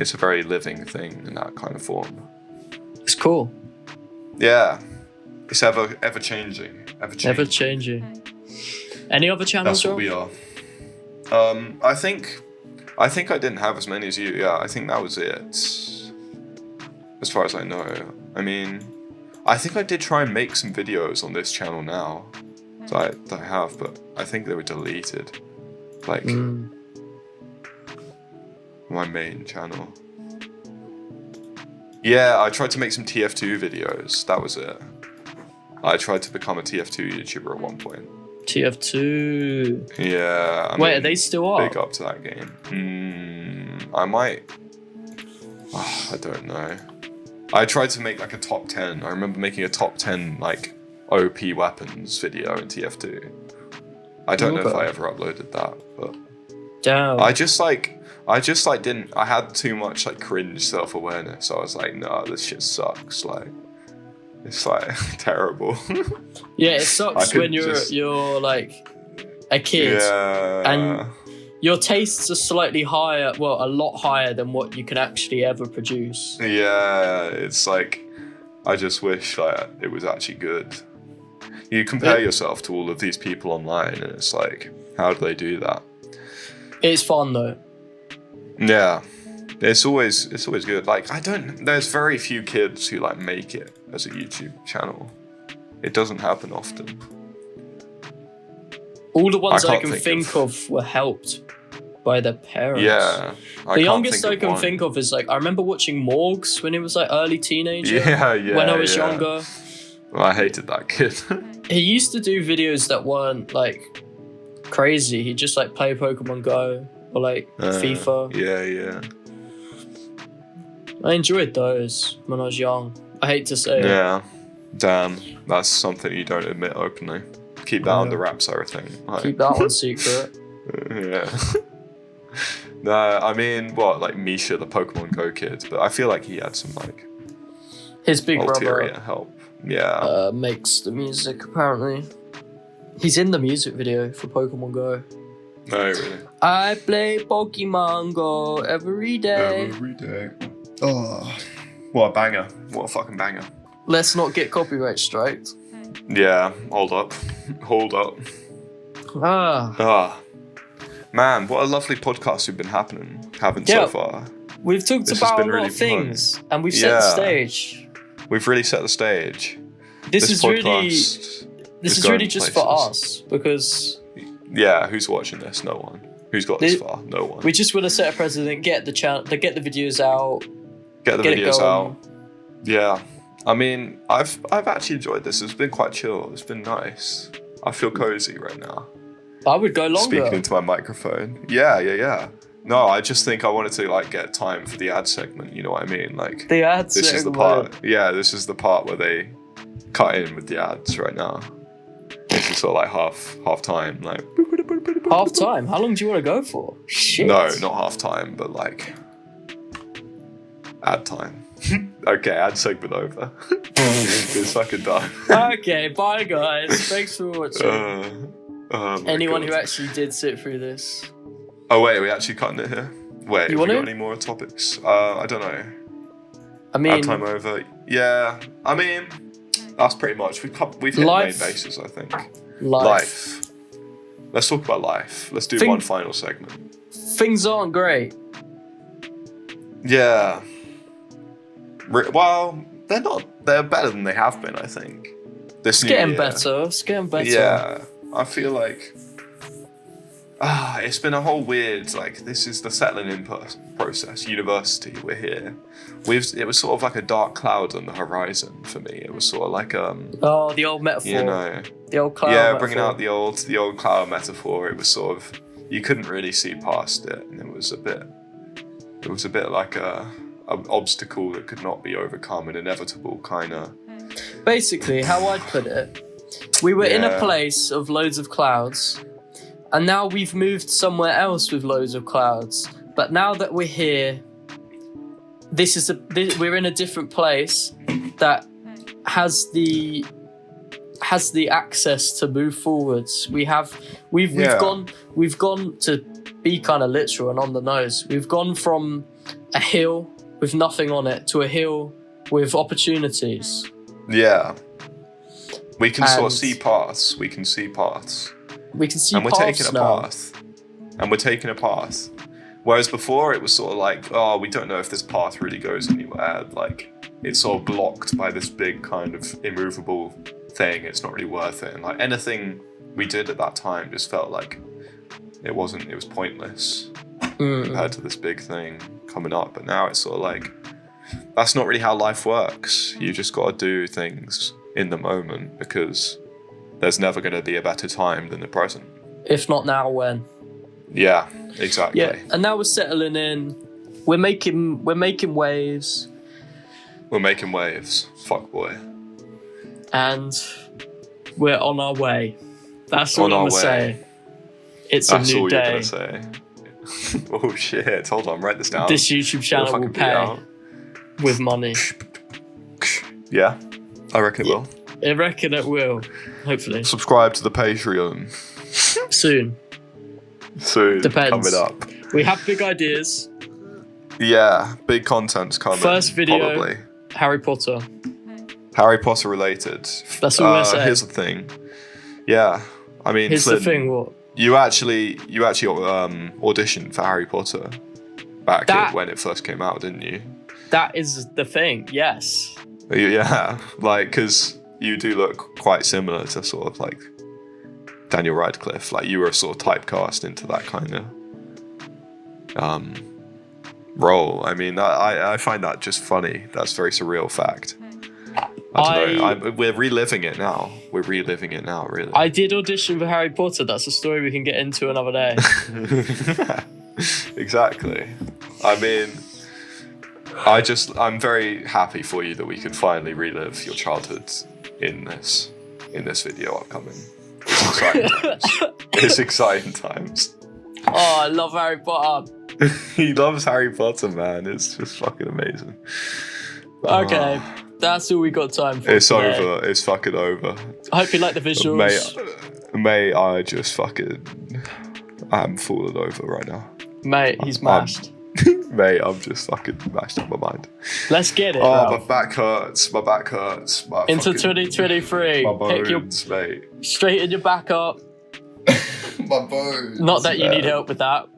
it's a very living thing in that kind of form. It's cool. Yeah, it's ever changing. Ever changing. Any other channels? That's what we are. I think I didn't have as many as you. Yeah, I think that was it. As far as I know. I mean, I think I did try and make some videos on this channel now. That I have, but I think they were deleted. Like, my main channel. Yeah, I tried to make some TF2 videos. That was it. I tried to become a TF2 YouTuber at one point. TF2. Yeah. Wait, are they still up? Big up to that game. I might. I don't know. I tried to make like a top 10. I remember making a top 10 like OP weapons video in TF2. I don't know if I ever uploaded that, but damn. I just didn't. I had too much like cringe self-awareness. So I was like, nah, this shit sucks. Like, It's like terrible. Yeah, it sucks when you're like a kid and your tastes are slightly higher, well, a lot higher than what you can actually ever produce. Yeah, it's like, I just wish like it was actually good. You compare yourself to all of these people online, and it's like, how do they do that? It's fun though. Yeah, it's always good. Like, there's very few kids who like make it as a YouTube channel. It doesn't happen often. All the ones I can think of were helped by their parents. Yeah. The youngest I can think of is like, I remember watching Morgs when he was like early teenager. Yeah. When I was younger. Well, I hated that kid. He used to do videos that weren't like crazy. He'd just like play Pokemon Go or like FIFA. Yeah. I enjoyed those when I was young. I hate to say it. Yeah. Damn. That's something you don't admit openly. Keep that under wraps, everything. Like, keep that one secret. Yeah. No, I mean, like Misha, the Pokemon Go kid, but I feel like he had some like his big ulterior brother help. Yeah. Makes the music apparently. He's in the music video for Pokemon Go. No, really. I play Pokemon Go every day. Every day. Oh, what a banger! What a fucking banger! Let's not get copyright striked. Yeah, hold up. Man, what a lovely podcast we've been having so far. We've talked about a lot of things, and we've set the stage. We've really set the stage. This is really just for us, because... Yeah, who's watching this? No one. Who's got this far? No one. We just want to set a precedent, get the videos out. Get the videos out. Yeah. I mean, I've actually enjoyed this. It's been quite chill. It's been nice. I feel cozy right now. I would go longer. Speaking into my microphone. Yeah. No, I just think I wanted to like get time for the ad segment. You know what I mean? Like the ad segment. This is the part. Yeah, this is the part where they cut in with the ads right now. This is sort of like half time. Like half time. How long do you want to go for? Shit. No, not half time, but like ad time. Okay, ad segment over. It's fucking done. Okay, bye guys. Thanks for watching. Anyone who actually did sit through this. Oh wait, are we actually cutting it here? Wait, have we got any more topics? I don't know. I mean, ad time over. Yeah, I mean, that's pretty much. We've hit the main bases, I think. Life. Let's talk about life. Let's do one final segment. Things aren't great. Yeah. Well, they're not. They're better than they have been, I think. It's getting better. It's getting better. Yeah, I feel like it's been a whole weird, like, this is the settling in process. University, we're here. It was sort of like a dark cloud on the horizon for me. It was sort of like the old metaphor. You know, the old cloud. Yeah, metaphor. bringing out the old cloud metaphor. It was sort of, you couldn't really see past it, and it was a bit like an obstacle that could not be overcome, an inevitable kind of. Basically, how I'd put it, we were in a place of loads of clouds, and now we've moved somewhere else with loads of clouds. But now that we're here, we're in a different place that has the access to move forwards. We've gone to be kind of literal and on the nose. We've gone from a hill with nothing on it to a hill with opportunities. Yeah. We can sort of see paths. We can see paths. And we're taking a path. And we're taking a path. Whereas before it was sort of like, we don't know if this path really goes anywhere. Like, it's sort of blocked by this big kind of immovable thing. It's not really worth it. And like anything we did at that time just felt like it was pointless compared to this big thing coming up. But now it's sort of like, that's not really how life works. You just got to do things in the moment because there's never going to be a better time than the present. If not now, when? Yeah, exactly. Yeah, and now we're settling in. We're making waves. We're making waves. Fuck boy. And we're on our way. That's all I'm going to say. It's a new day. That's all you're going to say. Oh shit, hold on, write this down. This YouTube channel will pay with money. Yeah. I reckon it will. I reckon it will. Hopefully. Subscribe to the Patreon. Soon. Depends. Coming up. We have big ideas. Yeah, big content's coming. First video, probably. Harry Potter. Harry Potter related. That's all we're saying. Here's the thing. Yeah, I mean, here's the thing. What? You actually auditioned for Harry Potter back when it first came out, didn't you? That is the thing. Yes. Yeah, like because you do look quite similar to sort of like Daniel Radcliffe. Like you were sort of typecast into that kind of role. I mean, I find that just funny. That's a very surreal fact. I don't know. We're reliving it now. Really. I did audition for Harry Potter. That's a story we can get into another day. Exactly. I mean, I'm very happy for you that we could finally relive your childhood in this video upcoming. It's exciting times. Oh, I love Harry Potter. He loves Harry Potter, man. It's just fucking amazing. Okay, that's all we got time for. It's today. over. It's fucking over. I hope you like the visuals. Mate, I just fucking... I'm falling over right now. Mate, he's mashed. Mate, I'm just fucking mashed up my mind. Let's get it. Oh, my back hurts. My back hurts. Into 2023. My bones, mate. Straighten your back up. My bones. Not that you need help with that.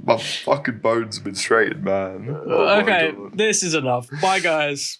My fucking bones have been straightened, man. Okay, this is enough. Bye, guys.